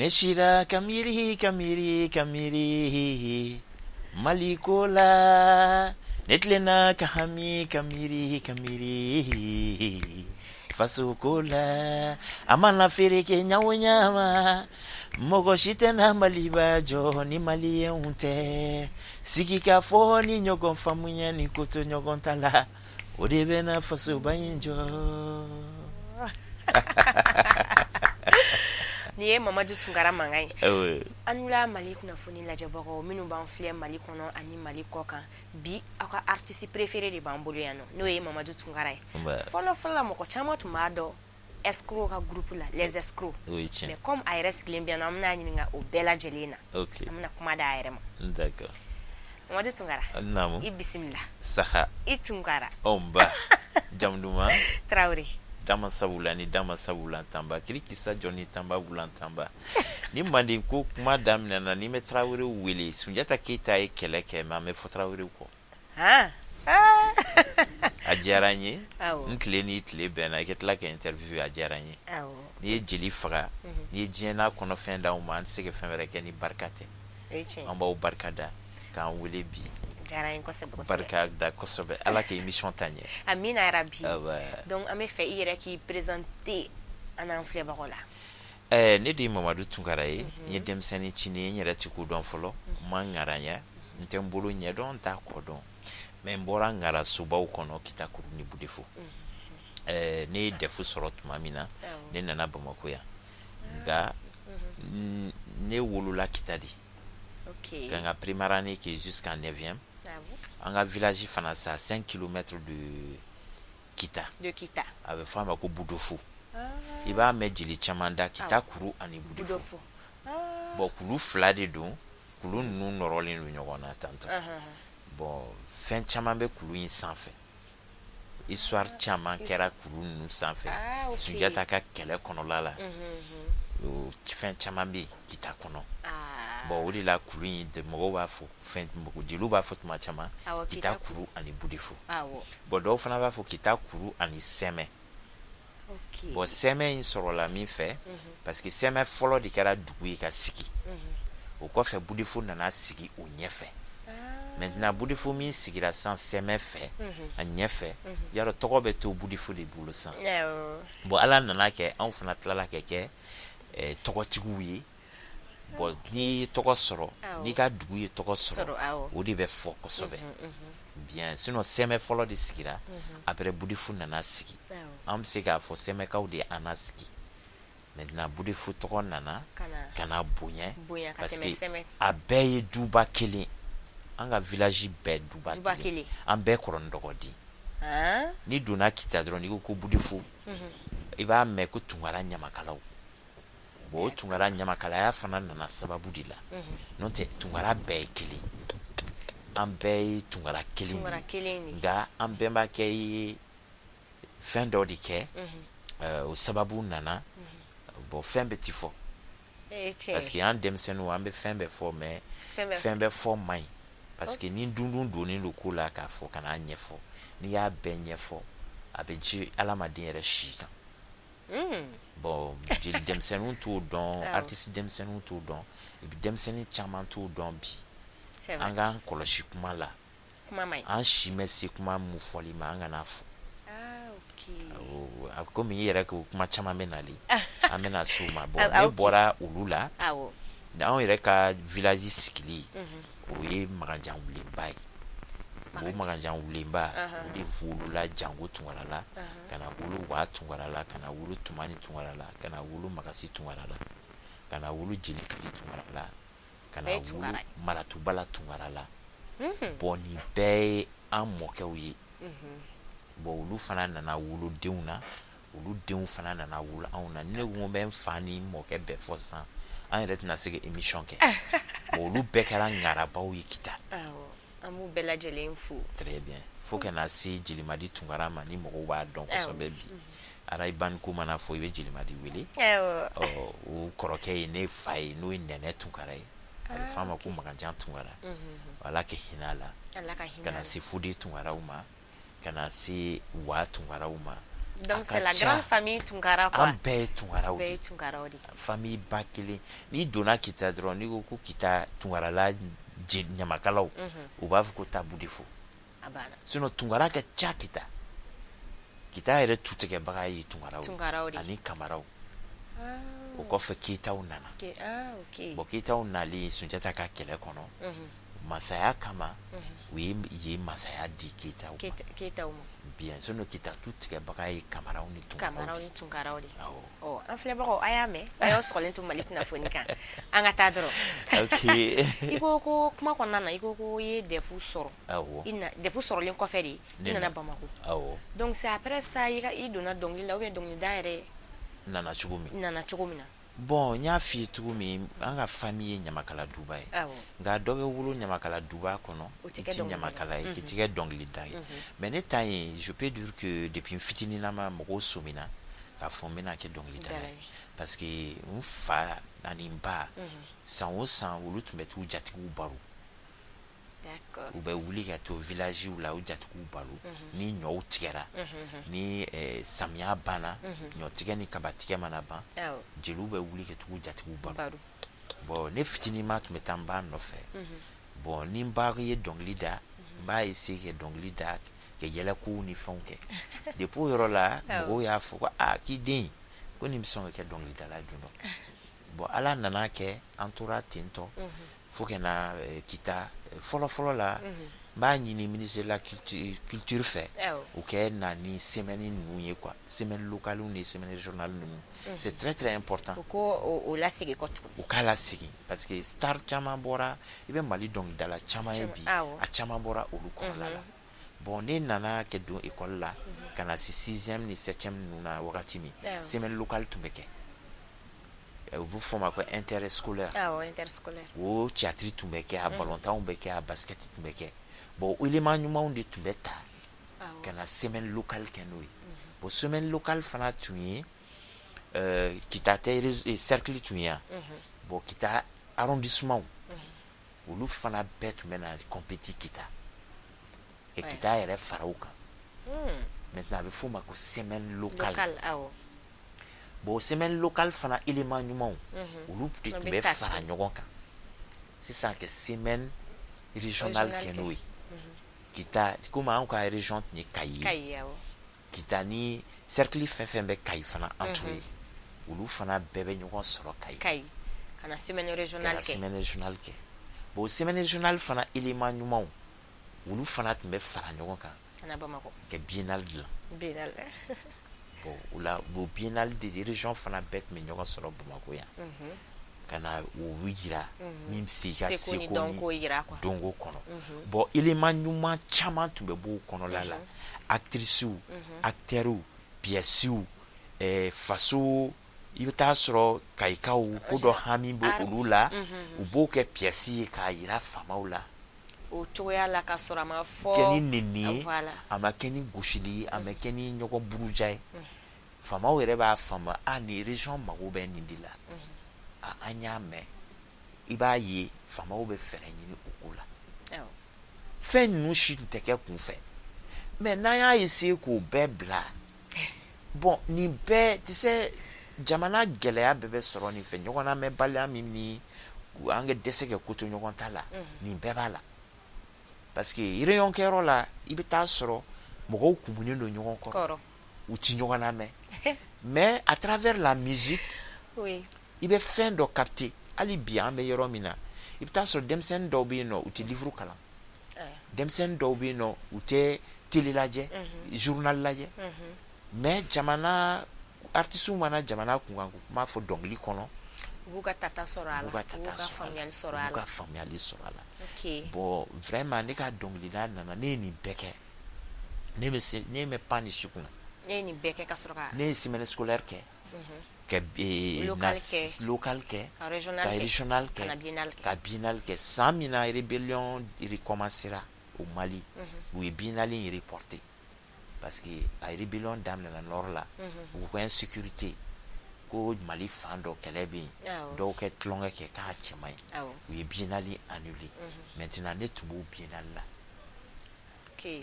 Neshira kamiri kamiri kamiri Malikola Netlena kahami kamiri kamiri Fasukola Amana fere ke nyawo nyama Mogo shitena maliba jo ni malie unte Sikika fo ni nyogon famunya ni koto nyogon tala Odebena fasu bayinjo Niye Mamadou Tungara mangai. Anula Mali kuna foni la jabako minu ban filé Mali kono ani Mali kokan bi aka artiste préféré de bambolo yano. Noye Mamadou Tungara. Follow moko chama tumado escroc ka groupe la les escrocs. Oui, tiens. Mais comme Aires Glimbian amna nyinga o Bella Jelena. OK. Amna kuma da Aires. D'accord. Mamadou Tungara. Namo. Ibisimila. Saha. Itungara. Omba. Jamduma. Traoré. Dama sabula ni dama sabula tamba kirikisa Johnny tamba bulan tamba ni mandi ko kuma damna na ni me Traoré wele Sunjata Keita e keleke ma me fo Traoré ko ajaranye ntle ni tle bena ketla ke interview ajaranye ni jeli faga ni jena kono fenda o man se ke fenvere ke ni barkate amba o barkada kan wele bi Jarain ko sebe barka da ko sebe ala ke émission tanye amina rabbi donc ame fait ire qui présenter en enflé barola ne di Mamadou Tungara ye ni demseni chini nyere tiku don folo mangaranya ntembulu nyedon ta kodon membora ngara subaw kono kitakuru ni budefo ne defu sorot mamina ne nana Bamako ya nga ne wolula kitadi OK quand première année qui est jusqu'en 9e un village fana à 5 km de Kita avec femme ko Budofo iba medjili chamanda Kita kuru ani Budofo bon kuru flade don kuru nu norolin lu nyogona tanto bon fin chamambe kuru in sanfé histoire chama kera kuru nu sanfé Sunjata ka kele kono lala fin chamambe Kita kono bon odi la kuru de mogo ba fo fin mogo dilu ba fo tuma chama Kita kuru ani Budefo bon do fana ba fo Kita kuru ani Seme OK bon Seme in soro la mi fait parce que Seme follow di kara dugu ka siki o ko fe Budefo nana siki o nyefe maintenant Budefo mi siki la sans Seme fait a nyefe ya ro togo be to Budefo de bulu san bon ala nana ke an fana tlala ke togo tiguye bon ni togo soro ni ka dugu ye togo soro o de be fo ko sobe bien sinon Seme follow de sikira après Budefo nana siki am se ka fo Seme ka o de anasiki maintenant Budefo togo nana kana boyen parce que a beye duba kelen anga village be duba kelen am be koron dogodi ni dona Kita dron ni ko Budefo iba me ko Tungara nyamakalaw bo Tungara nyamakala ya fana nana sababu dila nonte Tungara be kelen am be Tungara kelen nga am be ma ke fin do dike o sababu nana bo fin beti fo parce que en demsenu am be fin be fo mais fin be fo mai parce que ni dundun do ni lokula ka fo kana nyefo ni ya be nyefo abeji alamadin yere shika bon jeli demsenu tout don artiste demsenu tout don et puis demsenu chaman tout don bi anga koloshi kuma la kuma mai an shimesi kuma mu foli ma anga na fu OK comme yere ko kuma chama menali amena suma bon ne bora ulula on yere ka village sikili o ye maganjan wulimba o maganjan wulimba o de vulula jango Tungara la kana wulu wa Tungara la kana wulu tumani Tungara la kana wulu makasi Tungara la kana wulu jeli Tungara la kana wulu maratubala Tungara la boni be an moke wi bo wulu fana nana wulu deuna wulu deun fana nana wulu auna ne wo be fani moke be fosan an yɛrɛ tɛna se émission kɛ olu bɛɛ kɛra ngarabaw ye Kita amu bɛɛ lajɛlen fo très bien faut que na se Jelimadi Tungara ma ni mɔgɔw b'a dɔn kosɛbɛ bi araibani ko mana fɔ i bɛ Jelimadi wele o kɔrɔkɛ ye ne fa ye n'o ye Nɛnɛ Tungara ye a bɛ f'a ma ko Maganjan Tungara ala ka hinɛ a la kana se Fode Tungaraw ma kana se Wa Tungaraw ma Donc c'est la grande famille Tunkara quoi. An bɛɛ ye Tunkaraw de. Bɛɛ ye Tunkaraw de. Famille ba kelen. N'i donna Kita dɔrɔn n'i ko ko Kita Tunkarala ɲamakalaw u b'a fɔ ko taa Budefo. A banna. Sinon Tunkara ka ca Kita. Kita yɛrɛ tutigɛbaga ye Tunkaraw de. ani Kamaraw. O kɔfɛ Keyitaw nana. OK. Bon Keyitaw nali Sunjata ka kɛlɛ kɔnɔ. Masaya kama u ye masaya di Keyitaw ma. Keyitaw ma. Bien, sinon Kita tutigɛbaga ye Kamaraw ni Tunkaraw de. Oh, an filɛbagaw a y'a mɛn a y'aw sɔgɔlen to Mali kunnafoni kan an ka taa dɔrɔn. OK. I ko kuma kɔnɔna na i ko i ye DEF sɔrɔ. Awɔ. DEF sɔrɔlen kɔfɛ de i nana Bamako. Awɔ. Donc c'est après ça i donna dɔnkili la ou bien dɔnkilida yɛrɛ nana cogo min na. Bon, n y'a f'i ye cogo min an ka famille ye ɲamakala duba ye. Nka dɔ bɛ wolo ɲamakala duba kɔnɔ i ti ɲamakala ye k'i ti kɛ dɔnkilida ye. Mais ne ta ye je peux dire que depuis n fitininama mɔgɔw sɔmina k'a fɔ n bɛna kɛ dɔnkilidala ye parce que n fa ani n ba san o san olu tun bɛ t'u jatigiw baro. U bɛ wuli ka to villagew la u jatigiw balo ni ɲɔw tigɛra ni samiya banna ɲɔtigɛ ni kabatigɛ mana ban jeliw bɛ wuli ka t'u jatigiw balo. Bon ne fitininma tun bɛ taa n ba nɔfɛ. Bon ni n ba ye dɔnkili da n b'a essayer ka dɔnkili da ka yɛlɛkow ni fɛnw kɛ. Depuis o yɔrɔ la mɔgɔw y'a fɔ ko k'i den ko nin bɛ sɔn ka kɛ dɔnkilidala don dɔ. Bon ala nana kɛ an tora ten tɔ fo ka na Kita fɔlɔ la n b'a ɲini ministre de la culture fɛ o kɛ na ni semaine ninnu ye quoi, semaine locale ni semaine régionale ninnu. C'est très important. O lasegin kɔ tugun. O k'a lasegin parce que star caman bɔra i bɛ Mali dɔnkilidala caman ye bi a caman bɔra olu kɔrɔla la. Bon ne nana kɛ don école la ka na se 6e ni 7e ninnu na wagati min semaine locale tun bɛ kɛ. U b'u fɔ ma ko interscolaire. Interscolaire. O théâtre tun bɛ kɛ a ballontanw bɛ kɛ a basket tun bɛ kɛ. Bon élément ɲumanw de tun bɛ ta ka na semaine locale kɛ n'o ye. Bon semaine locale fana tun ye Kita tɛ cercle tun ye yan. Bon Kita arrondissement olu fana bɛɛ tun bɛ na compétit Kita ka Kita yɛrɛ fara o kan. Maintenant a bɛ f'o ma ko semaine locale. Bon semaine locale fana élément ɲumanw olu de tun bɛ fara ɲɔgɔn kan sisan kɛ semaine régionale kɛ n'o ye. Kita komi anw ka région tun ye Kayi ye Kita ni cercle fɛn fɛn bɛ Kayi fana entouré olu fana bɛɛ bɛ ɲɔgɔn sɔrɔ Kayi ka na semaine régionale kɛ. Bon semaine régionale fana élément ɲumanw olu fana tun bɛ fara ɲɔgɔn kan ka biennale dilan. Bon o la o biennale de région fana bɛɛ tun bɛ ɲɔgɔn sɔrɔ Bamako yan ka na o yira min bɛ se ka seko ni dɔnko kɔnɔ. Bon élément ɲuman caman tun bɛ bɔ o kɔnɔla la actrices acteurs pièces faso i bɛ taa sɔrɔ Kayikaw ko dɔ hami bɛ olu la u b'o kɛ pièce ye k'a yira faamaw la. O cogoya la ka sɔrɔ a ma fɔ kɛ ni nɛni ye a ma kɛ ni gosili ye a ma kɛ ni ɲɔgɔn buruja ye. Faamaw yɛrɛ b'a faamu nin région mago bɛ nin de la an y'a mɛn i b'a ye faamaw bɛ fɛɛrɛ ɲini o ko la. Fɛn ninnu si tun tɛ kɛ kunfɛ mais n'an y'a essayer k'o bɛɛ bila bon nin bɛɛ tɛ se jamana gɛlɛya bɛɛ bɛ sɔrɔ nin fɛ ɲɔgɔn lamɛnbaliya min ni an ka dɛsɛ kɛ ko to ɲɔgɔn ta la nin bɛɛ b'a la. Parce que réunion kɛyɔrɔ la i bɛ taa sɔrɔ mɔgɔw kumunen don ɲɔgɔn kɔrɔ u ti ɲɔgɔn lamɛn mais à travers la musique i bɛ fɛn dɔ capter hali bi an bɛ yɔrɔ min na i bɛ taa sɔrɔ denmisɛnnin dɔw bɛ yen nɔ u tɛ livre kalan denmisɛnnin dɔw bɛ yen nɔ u tɛ télé lajɛ journal lajɛ mais jamana artistes mana jamana kunkan kuma fɔ dɔnkili kɔnɔ u b'u ka tata sɔrɔ a la u b'u ka faamuyali sɔrɔ a la. Bon vraiment ne ka dɔnkilida nana ne ye nin bɛɛ kɛ ne bɛ pan ni si kunna ne ye nin bɛɛ kɛ ka sɔrɔ ka ne ye semaine scolaire kɛ ka local kɛ ka régional kɛ ka biennale kɛ san min na rébellion recommencera au Mali u ye biennale in reporté parce que a rébellion daminɛna nord la u ko insécurité ko Mali fan dɔ kɛlɛ bɛ yen dɔw kɛ tulonkɛ kɛ k'a cɛman ye u ye biennale annulé maintenant ne tun b'o biennale la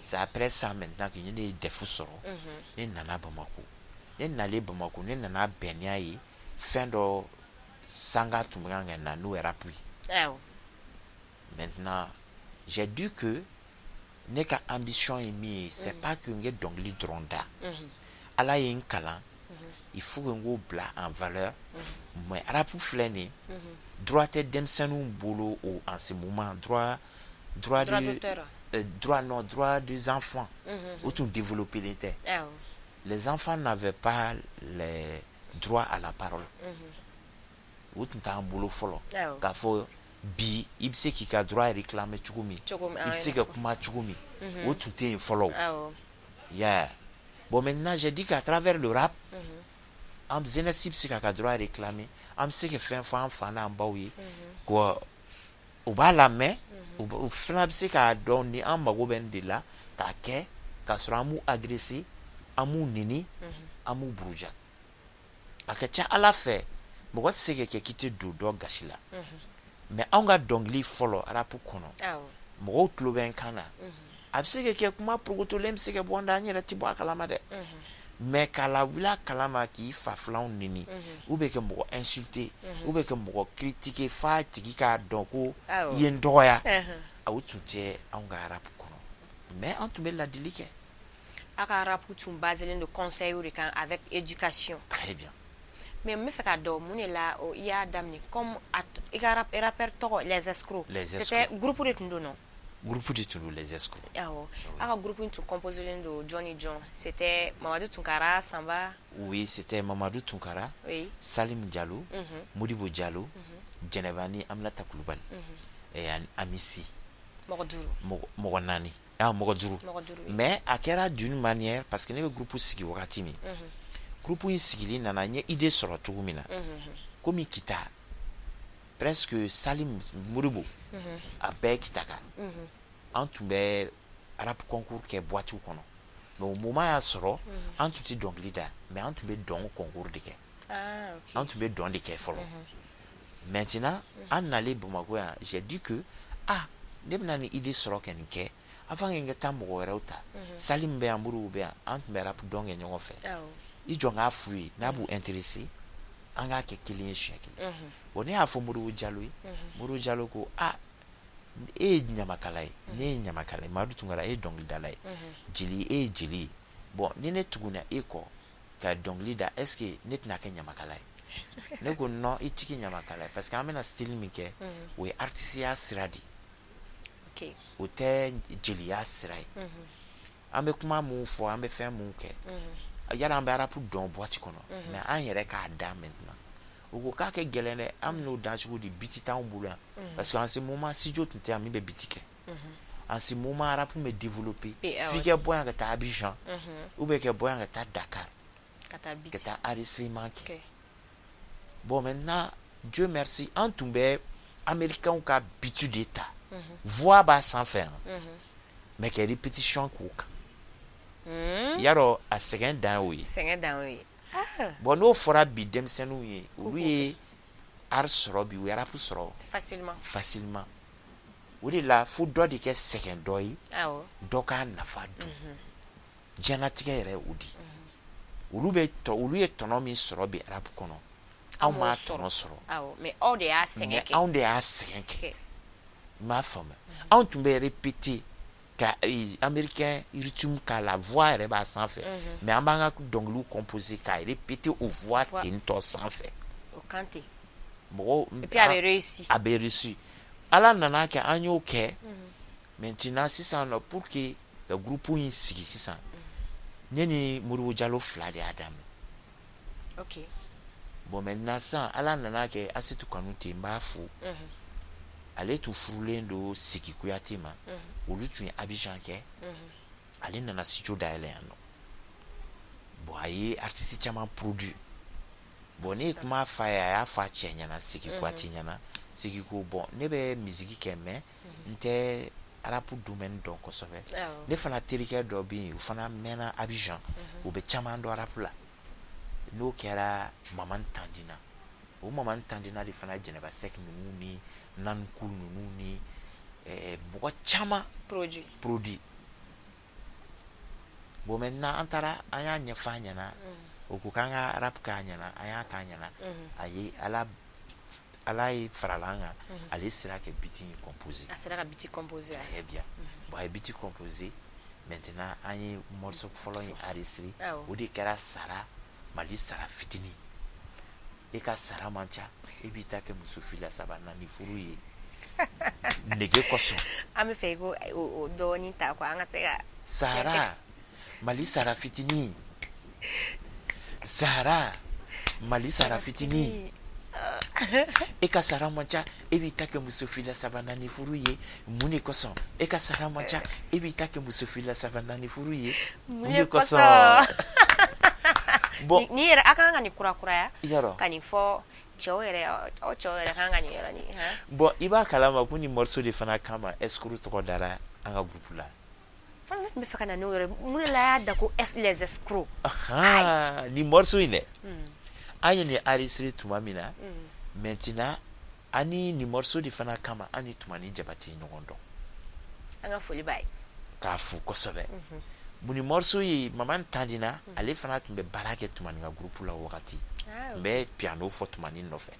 c'est après ça maintenant que ne ye DEF sɔrɔ ne nana Bamako ne nale Bamako ne nana bɛnya ye fɛn dɔ sanga tun bɛ kan ka na n'o rap ye. Maintenant j'ai dit que ne ka ambition ye min ye c'est pas que n kɛ dɔnkili dɔrɔn da ala ye n kalan il faut que n k'o bila en valeur mais rap filɛ nin droit tɛ denmisɛnninw bolo en ce moment droit des enfants o tun développé len tɛ. Les enfants n'avaient pas les droits à la parole. O tun t'an bolo fɔlɔ k'a fɔ bi i bɛ se k'i ka droit réclamer cogo min i bɛ se ka kuma cogo min o tun tɛ yen fɔlɔ. Yeah. Bon maintenant j'ai dit qu'à travers le rap an jeunesse bɛ se k'a ka droit réclamer an bɛ se ka fɛn fɔ an fa n'an baw ye ko u b'a lamɛn u fana bɛ se k'a dɔn ni an mago bɛ nin de la k'a kɛ k'a sɔrɔ an m'u agresser an m'u neni an m'u buruja. A ka ca ala fɛ mɔgɔ tɛ se ka kɛ k'i tɛ don dɔ gasi la mais anw ka dɔnkili fɔlɔ rap kɔnɔ mɔgɔw tulo bɛ n kan na a bɛ se ka kɛ kuma prokotolen bɛ se ka bɔ n da an yɛrɛ tɛ bɔ a kalama dɛ mais k'a la wuli a kalama k'i fa filanw neni ou bien ka mɔgɔ insulter ou bien ka mɔgɔ critiquer f'a tigi k'a dɔn ko i ye n dɔgɔya o tun tɛ anw ka rap kɔnɔ mais an tun bɛ ladili kɛ. A ka rap tun baselen de conseil de kan avec éducation. Très bien. Mais n bɛ fɛ ka dɔn mun de la i y'a daminɛ comme i ka rappeur tɔgɔ les escrocs. C'était groupe de tun don non? Groupe de tun don les escrocs. Awɔ a ka groupe tun composé don Johnny John, c'était Mamadou Tunkara, Samba. Oui, c'était Mamadou Tunkara, Salim Diallo, Modibo Diallo, Djenebani Aminata Kulibali et Amissi. Mɔgɔ naani. Mɔgɔ duuru. Mais a kɛra d'une manière parce que ne bɛ groupe sigi wagati min groupe in sigili nana n ye idée sɔrɔ cogo min na komi kita presque Salim Modibo a bɛɛ ye kita kan an tun bɛ rap concours kɛ boîte kɔnɔ mais au moment y'a sɔrɔ an tun tɛ dɔnkili da mais an tun bɛ dɔn concours de kɛ an tun bɛ dɔn de kɛ fɔlɔ maintenant an nalen Bamakɔ yan j'ai dit que ne bɛna nin idée sɔrɔ ka nin kɛ avant que n ka taa mɔgɔ wɛrɛw ta Salim bɛ yan Modibo bɛ yan an tun bɛ rap dɔn kɛ ɲɔgɔn fɛ i jɔ n k'a f'u ye n'a b'u intéressé an k'a kɛ kelen ye siɲɛ kelen bon ne y'a fɔ Modibo Diallo ye Modibo Diallo ko e ye ɲamakala ye ne ye ɲamakala ye Mamadou Tunkara e ye dɔnkilidala ye jeli e ye jeli ye bon ni ne tuguna e kɔ ka dɔnkili da est ce que ne tɛna kɛ ɲamakala ye ne ko non i tigi ɲamakala ye parce que an bɛna style min kɛ o ye artisiya sira de o tɛ jeliya sira ye an bɛ kuma mun fɔ an bɛ fɛn mun kɛ yala an bɛ rap dɔn boîte kɔnɔ mais an yɛrɛ k'a da maintenant o ko k'a kɛ gɛlɛn dɛ an bɛn'o dan cogo di biti t'anw bolo yan parce que en ce moment studio tun tɛ yan min bɛ biti kɛ en ce moment rap bɛ développer f'i ka bɔ yan ka taa Abidjan ou bien ka bɔ yan ka taa Dakar ka taa enregistrement kɛ bon maintenant Dieu merci an tun bɛ américains ka biti de ta voix b'a sanfɛ mais ka répétition k'o kan yarɔ a sɛgɛn dan y'o ye bon n'o fɔra bi denmisɛnninw ye olu ye art sɔrɔ bi u ye rap sɔrɔ facilement o de la fo dɔ de kɛ sɛgɛn dɔ ye dɔ k'a nafa dun diɲɛlatigɛ yɛrɛ o di olu ye tɔnɔ min sɔrɔ bi rap kɔnɔ anw m'a tɔnɔ sɔrɔ mais anw de y'a sɛgɛn kɛ i m'a faamu anw tun bɛ répéter ka américain rythme k'a la voix yɛrɛ b'a sanfɛ mais an b'an ka dɔnkiliw composer k'a répéter o voix ten tɔ sanfɛ mɔgɔw a bɛ réussi ala nana kɛ an y'o kɛ maintenant sisan nɔ pour que ka groupe in sigi sisan ne ni Modibo Diallo fila de y'a daminɛ bon maintenant sisan ala nana kɛ Asetu Kanute n b'a fo ale tun furulen don Sigi Kuyate ma olu tun ye Abidjan kɛ ale nana studio dayɛlɛ yan nɔ bon a ye artiste caman produit bon ne ye kuma f'a ye a y'a fɔ a cɛ ɲɛna Sigi Kuyate ɲɛna Sigi ko bon ne bɛ misiki kɛ mais n tɛ rap domaine dɔn kosɛbɛ ne fana terikɛ dɔ bɛ yen o fana mɛnna Abidjan o bɛ caman dɔn rap la n'o kɛra Maman Tandina o Maman Tandina de fana Jɛnɛba Sɛk ninnu ni Nankul ninnu ni mɔgɔ caman produit bon maintenant an taara an y'a ɲɛfɔ a ɲɛna ukukanga rap kanyana aya kanyana ayi ala yi faralanga ali sera que biti composé sera que biti composé très bien bon ay biti composé maintenant ayi morceau following arisri odi kera sara mali sara fitini e ka sara mancha e bita ke musufila sabana ni furuye nege koso ame fego o doni ta kwa anga sega sara mali sara fitini sara mali sara fitini e ka sara mancha e bita ke musufila sabana ni furuye muni koso e ka sara mancha e bita ke musufila sabana ni furuye muni koso bon ni era akanga ni kura ya yaro kani fo chowere kanga ni era ni ha bon iba kalama kuni morceau de fana kama escrow to dara anga groupe la fana me faka na no yere mun la da ko les escrow ni morceau ine ayo ni arisri tumamina maintenant ani ni morceau de fana kama ani tumani jabati nyondo anga foli bai ka fu kosobe muni morceau yi maman tandina ale fana tumbe barake tumani ga groupe la wakati be piano fo tumani no fe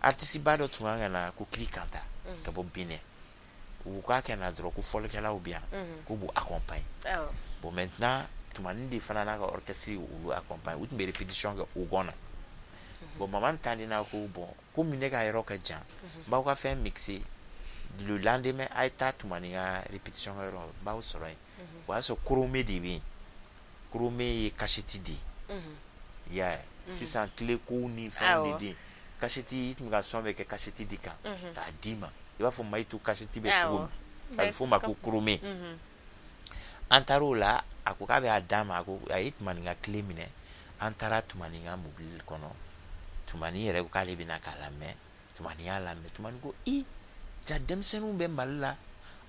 artiste bado tumanga na ku klikanta tabo bine ou ka kana dro ku fol kala ou bien ku bu accompagne bon maintenant tumani di fana na orchestre ou accompagne ou be répétition ga ou gona bon maman tandina ku bon ku mine ga yero ka jan ba ka faire mixer le lendemain aita tumani ga répétition ga yero ba o soro wa so krome di bi krome kashiti di ya si san clé ko ni fond di kashiti mga son avec kashiti di kan ta dima il va faut mai tu kashiti be tu il faut ma ko krome antaro la akuka be adama ako ait maninga clé mine antara tu maninga mobile kono tu mani yere ko kale bina kala me tu mani ala me tu mani go I ja dem senu be malla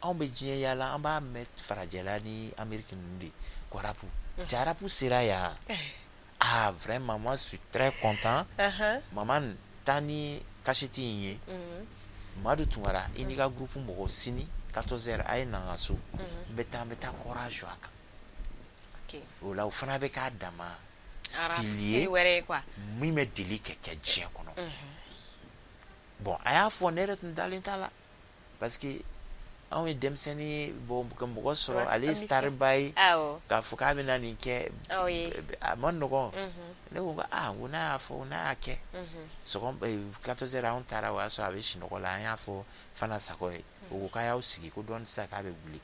on be jien yala on ba met farajela ni américain ndi ko rapu jarapu sira ya vraiment moi je suis très content maman tani kashiti yin madu tumara iniga groupe mo sini 14h ay na ngasu beta courage waka okay o la ufana be ka dama stilier were kwa mi me dili keke jien kono bon aya fo nere tun dalintala parce que on est demseni bon comme go soro aller star by ka fuka be na ni ke amon no go ne go una fo una ke so kom 14 round tara wa so ave shi no ko la ya fo fana sako o ka ya usigi ko don sa ka be buli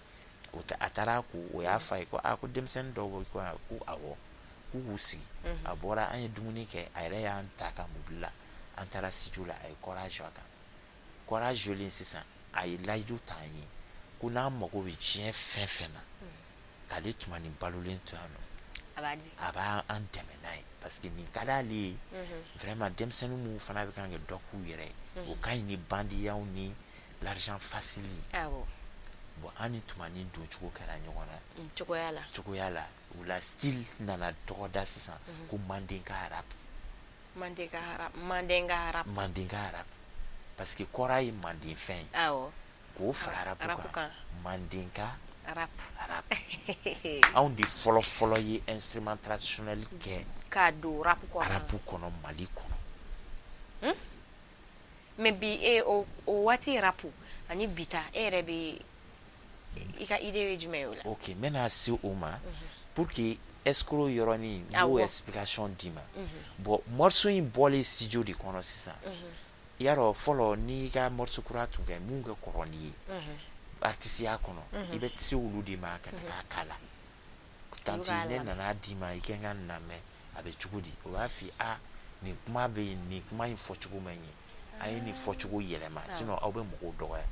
o atara ku o ya fa ko a ko demsen do ko ku awo ku usi abora an dumuni ke ayre ya antaka mubla antara situla ay courage waka courage joli sisa ay laidu tani kuna mako bi jien fefena kale tumani balolen tuano abadi aba antemenai parce que ni kala li vraiment demsenu mu fana be kan doku yere o kai ni bandi ya ni l'argent facile bon ani tumani do chuko kala nyona chuko yala ou la style nana toda sisa ku mandinga rap parce que korai mandin fin ko frara pourquoi mandinga rap on dit follow yi instrument traditionnel ke kado rap kono mali kono maybe o wati rapu ani bita rebe ika ide jumeula OK mena si uma pour que escrow yoroni no explication dima bon morceau in bolé studio di kono sisa yaro follow ni ga morceau kuratu ga munga koroni artiste ya kono ibe tsi ulu di ma ka kala tanti ne na dima ikenga na me abe chukudi o ba fi ni kuma be ni kuma info chuku menye ayi ni fo chuku yelema sino obe mo do ya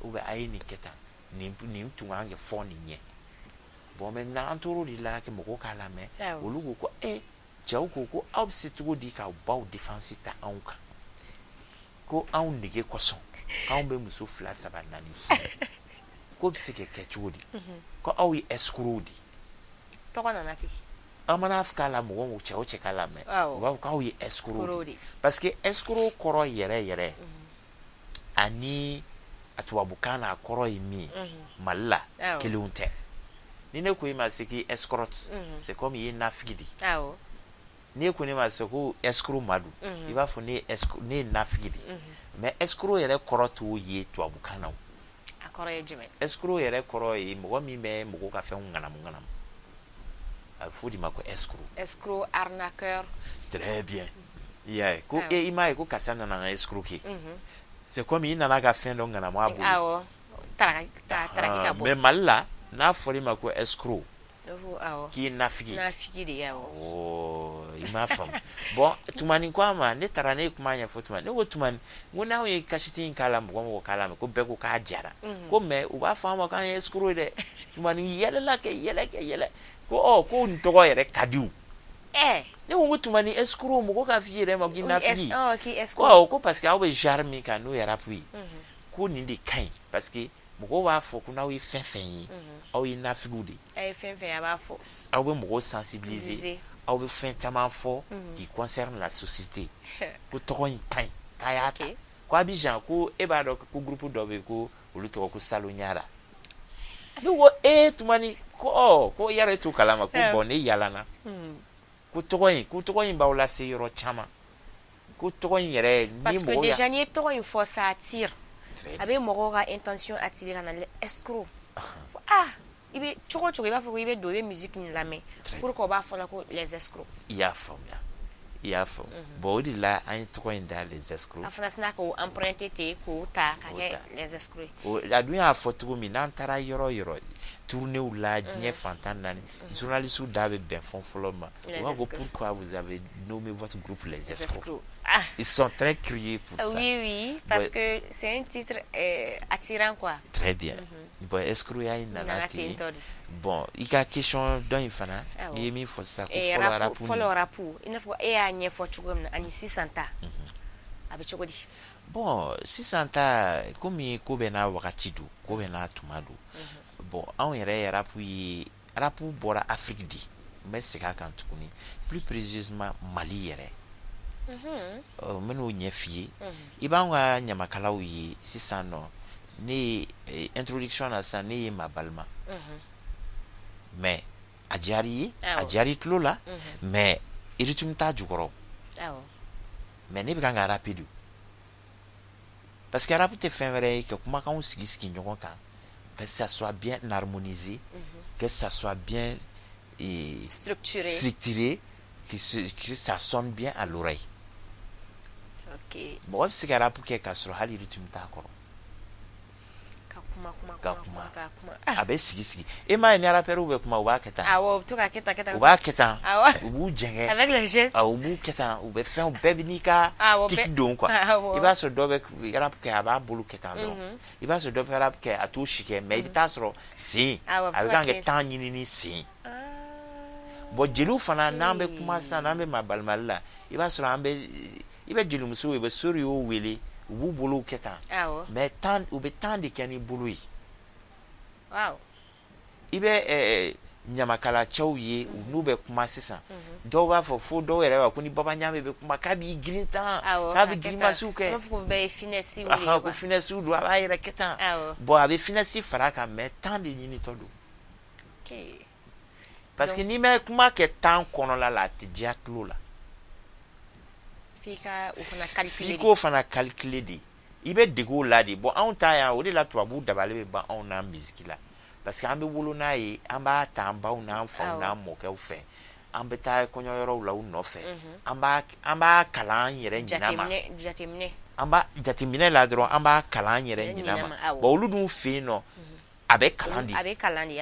ube ayi ni keta ni tunga nge fo ni nye bon maintenant antoro di la ke mo ko kala me olugo ko jaw ko obsitu di ka ba defense ta anka ko an nige koson kan be muso fla sabanani ko bisike ke chudi ko awi escrodi to kana naki amana afkala mo wo che o che kala me wa ko awi escrodi parce que escro koro yere ani atwa bukana koro imi malla kelunte ni ne ko ima siki escort c'est comme yi nafigidi ne ko ne ma se ko escrow madu I b'a fɔ ne escrow ne nafigi de mais escrow yɛrɛ kɔrɔ t'o ye tubabu kan na a kɔrɔ ye jumɛn escrow yɛrɛ kɔrɔ ye mɔgɔ min bɛ mɔgɔ ka fɛn ŋanamu a fɔ de ma ko escrow arnaqueur très bien yeah ko I m'a ye ko karisa nana ka escroquer c'est comme I nana ka fɛn dɔ ŋanamu a bolo awɔ taraki ka bɔ mais Mali la n'a fɔra I ma ko escrow k'i nafigi de awɔ I m'a faamu bon tumani ko a ma ne taara ne ye kuma ɲɛfɔ tumani ne ko tumani n ko n'aw ye kasiti in k'a la mɔgɔ k'a la ko bɛɛ ko k'a jara ko mais u b'a fɔ an ma k'an ye escrow ye dɛ tumani yɛlɛla kɛ yɛlɛ ko ko nin tɔgɔ yɛrɛ ka di u ne ko tumani escrow mɔgɔ k'a f'i yɛrɛ ma k'i nafigi ko parce que aw bɛ genre min kan n'o ye rap ye ko nin de ka ɲi parce que mɔgɔw b'a fɔ ko n'aw ye fɛn fɛn ye aw ye nafigiw de a ye fɛn fɛn a b'a fɔ aw bɛ mɔgɔw sensibiliser aw bɛ fɛn caman fɔ qui concerne la société ko tɔgɔ in ka ɲi k'a y'a ta ko Abidjan ko e b'a dɔn ko groupe dɔ bɛ yen ko olu tɔgɔ ko Saloɲara ne ko tumani ko yɛrɛ t'o kalama ko bon ne yalana ko tɔgɔ in b'aw lase yɔrɔ caman ko tɔgɔ in yɛrɛ ni parce que mɔgɔw déjà n'i ye tɔgɔ in fɔ ça attire a bɛ mɔgɔw ka intention attirer ka na escrow I bɛ cogo I b'a fɔ ko I bɛ don I bɛ musique min lamɛn pour que o b'a fɔ la ko les escrows I y'a faamu bon o de la an ye tɔgɔ in da les escrows a fana sina k'o emprunter ten k'o ta ka kɛ les escrows a dun y'a fɔ cogo min n'an taara yɔrɔ tournéw la diɲɛ fantan naani journalistes da bɛ bɛn fɛn fɔlɔ ma u b'a fɔ pourquoi vous avez nommé votre groupe les escrows ils sont très curieux pour ça oui parce que c'est un titre attirant quoi très bien bon escrow ya nana ten bon I ka question dɔ in fana I ye min fɔ sisan ko fɔlɔ rapu I n'a fɔ e y'a ɲɛfɔ cogo min na ani sisan ta a bɛ cogo di bon sisan ta komi ko bɛ n'a wagati don ko bɛ n'a tuma don bon anw yɛrɛ ye rapu bɔra Afrique de n bɛ segin a kan tuguni plus précisément Mali yɛrɛ n bɛn'o ɲɛ f'i ye I b'anw ka ɲamakalaw ye sisan nɔ ne ye introduction na sisan ne ye Mabalima mais a diyara I ye a diyara I tulo la mais rythme t'a jukɔrɔ mais ne bɛ kan ka raper de parce que rap tɛ fɛn wɛrɛ ye ka kumakanw sigi ɲɔgɔn kan que ça soit bien harmonisé que ça soit bien structuré que ça sonne bien à l'oreille mɔgɔ bɛ se ka rap kɛ k'a sɔrɔ hali rythme t'a kɔrɔ ka kuma a bɛ sigi e m'a ye ni rappeurs bɛ kuma u b'a kɛ tan u b'a kɛ tan u b'u jɛngɛ u b'u kɛ tan u bɛ fɛnw bɛɛ bɛ n'i ka tiki don quoi I b'a sɔrɔ dɔ bɛ rap kɛ a b'a bolo kɛ tan dɔrɔn I b'a sɔrɔ dɔ bɛ rap kɛ a t'o si kɛ mais I bɛ taa sɔrɔ sen a bɛ kan kɛ temps ɲini ni sen bon jeliw fana n'an bɛ kuma sisan n'an bɛ Mabalimali la I b'a sɔrɔ I bɛ jelimusow ye u bɛ sori y'o wele u b'u bolow kɛ tan mais u bɛ temps de kɛ ni bolo ye I bɛ ɲamakala cɛw ye u n'u bɛ kuma sisan dɔw b'a fɔ fo dɔw yɛrɛ b'a ko ni Baba Ɲame bɛ kuma k'a b'i girin tan k'a bɛ girimasiw kɛ ko finesse don a b'a yɛrɛ kɛ tan bon a bɛ finesse fara kan mais temps de ɲinitɔ don parce que n'i ma kuma kɛ temps kɔnɔna la a tɛ diya tulo la f'i k'o fana calculer de I bɛ dege o la de bon anw ta yan o de la tubabuw dabali bɛ ban anw na misiki la parce que an bɛ wolo n'a ye an b'a ta an baw n'an faw n'an mɔkɛw fɛ an bɛ taa kɔɲɔyɔrɔw la u nɔfɛ an b'a kalan an yɛrɛ ɲinɛ ma an b'a jateminɛ la dɔrɔn an b'a kalan an yɛrɛ ɲinɛ ma bon olu dun fɛ yen nɔ a bɛ kalan de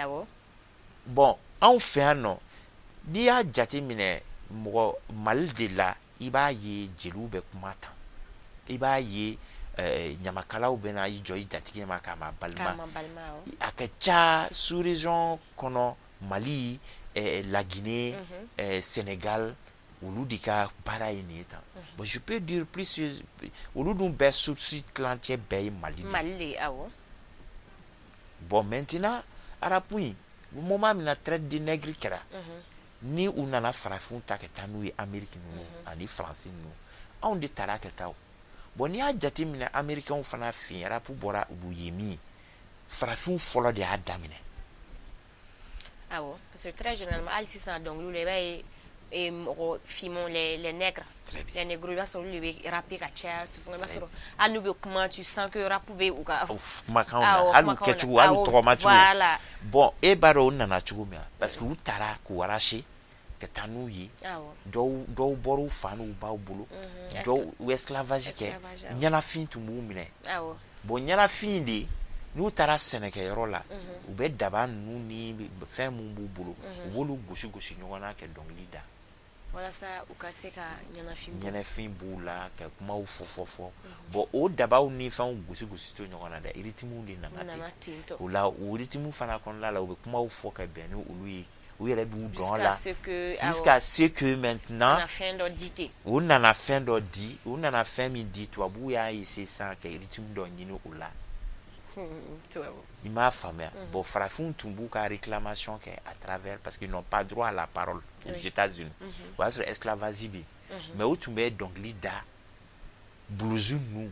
bon anw fɛ yan nɔ n'i y'a jateminɛ mɔgɔ Mali de la I b'a ye jeliw bɛ kuma tan I b'a ye ɲamakalaw bɛ na I jɔ I jatigi ma k'a Mabalima a ka ca sous région kɔnɔ Mali la Guinée Sénégal olu de ka baara ye nin ye tan bon je peux dire plus olu dun bɛɛ source tilancɛ bɛɛ ye Mali de bon maintenant arapu in moment min na traite de nègre kɛra ni u nana farafinw ta ka taa n'u ye Amérique ninnu ani Faransi ninnu anw de taara ka taa bon n'i y'a jateminɛ Américains fana fɛ yen rap bɔra u ye min farafinw fɔlɔ de y'a daminɛ parce que très généralement hali sisan dɔnkiliw la I b'a ye Fimon, les nègres. Les nègres, ils sont rapés à Tchad, tu sens que rapé ou voilà. Bon, et baro nana chugumia parce que utara ku warashi que tanu yi do boru fanu ba bulu do esclavage ke nyana fin tu mu mine bon nyana fin di nu tara seneke yoro la u be daba nu ni fɛn mun b'u bolo u b'olu gosi ɲɔgɔn na kɛ dɔnkili da walasa u ka se ka ɲɛnafin b'u la ka kumaw fɔ bon o dabaw ni fɛnw gosi to ɲɔgɔn na dɛ rythme de nana ten o la o rythme fana kɔnɔna la u bɛ kumaw fɔ ka bɛn ni olu ye u yɛrɛ b'u dɔn la jusqu'à ce que maintenant u nana fɛn dɔ di u nana fɛn min di tubabuw y'a essayer sisan ka rythme dɔ ɲini o la il m'a faamuya bon farafin tun b'u ka réclamation kɛ à travers parce qu'ils n'ont pas droit à la parole aux États-Unis o y'a sɔrɔ esclavage bɛ mais u tun bɛ dɔnkili da blues nu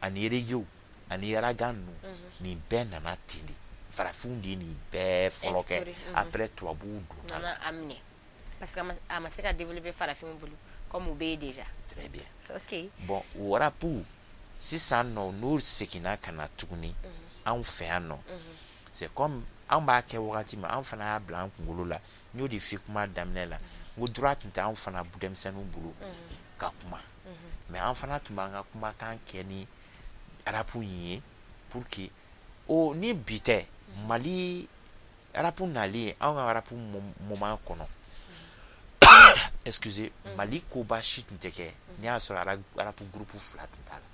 ani reggae ani raga nu nin bɛɛ nana ten de farafin de nin bɛɛ fɔlɔ kɛ après tubabuw donna parce que a ma se ka développer farafin bolo comme u bɛ déjà très bien ok bon o rapu sisan nɔ n'o seginna ka na tuguni anw fɛ yan nɔ c'est comme anw b'a kɛ wagati min anw fana y'a bila an kunkolo la n y'o de f'i kuma daminɛ la n ko droit tun tɛ anw fana denmisɛnninw bolo ka kuma mais an fana tun b'an ka kumakan kɛ ni arapu ye pour que ni bi tɛ Mali arapu nalen anw ka arapu moment kɔnɔ excusez Mali koba si tun tɛ kɛ ni y'a sɔrɔ arapu groupe fila tun t'a la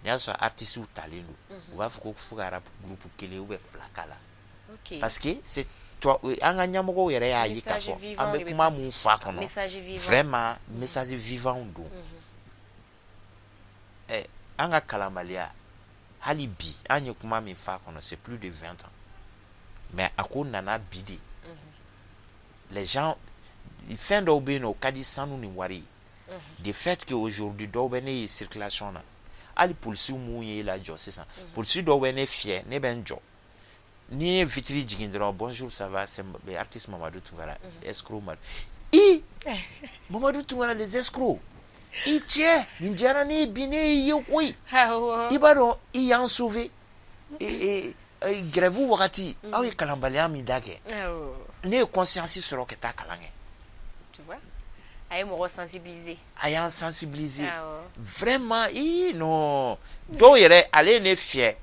ni y'a sɔrɔ artistes talen don u b'a fɔ ko fo ka arapu groupe kelen ou bien fila k'a la parce que c'est an ka ɲɛmɔgɔw yɛrɛ y'a ye k'a fɔ an bɛ kuma mun f'a kɔnɔ vraiment message vivant don an ka kalanbaliya hali bi an ye kuma min f'a kɔnɔ c'est plus de 20 ans mais a ko nana bi de les gens fɛn dɔw bɛ yen nɔ o ka di sanu ni wari de fait que aujourd'hui dɔw bɛ ne ye circulation na hali polisiw mun ye la jɔ sisan polisi dɔw bɛ ne fiyɛ ne bɛ n jɔ ni ye vitiri jigin dɔrɔn bonjour ça va c'est artiste Mamadou Tunkara escroc Mamadou Tunkara les escrocs i cɛ nin diyara ne bi ne ye koyi i b'a dɔn i y'an sauver grève wagati aw ye kalanbaliya min da kɛ ne ye conscience sɔrɔ ka taa kalan kɛ a ye mɔgɔ sensibiliser a y'an sensibiliser vraiment non dɔw yɛrɛ ale ye ne fiyɛ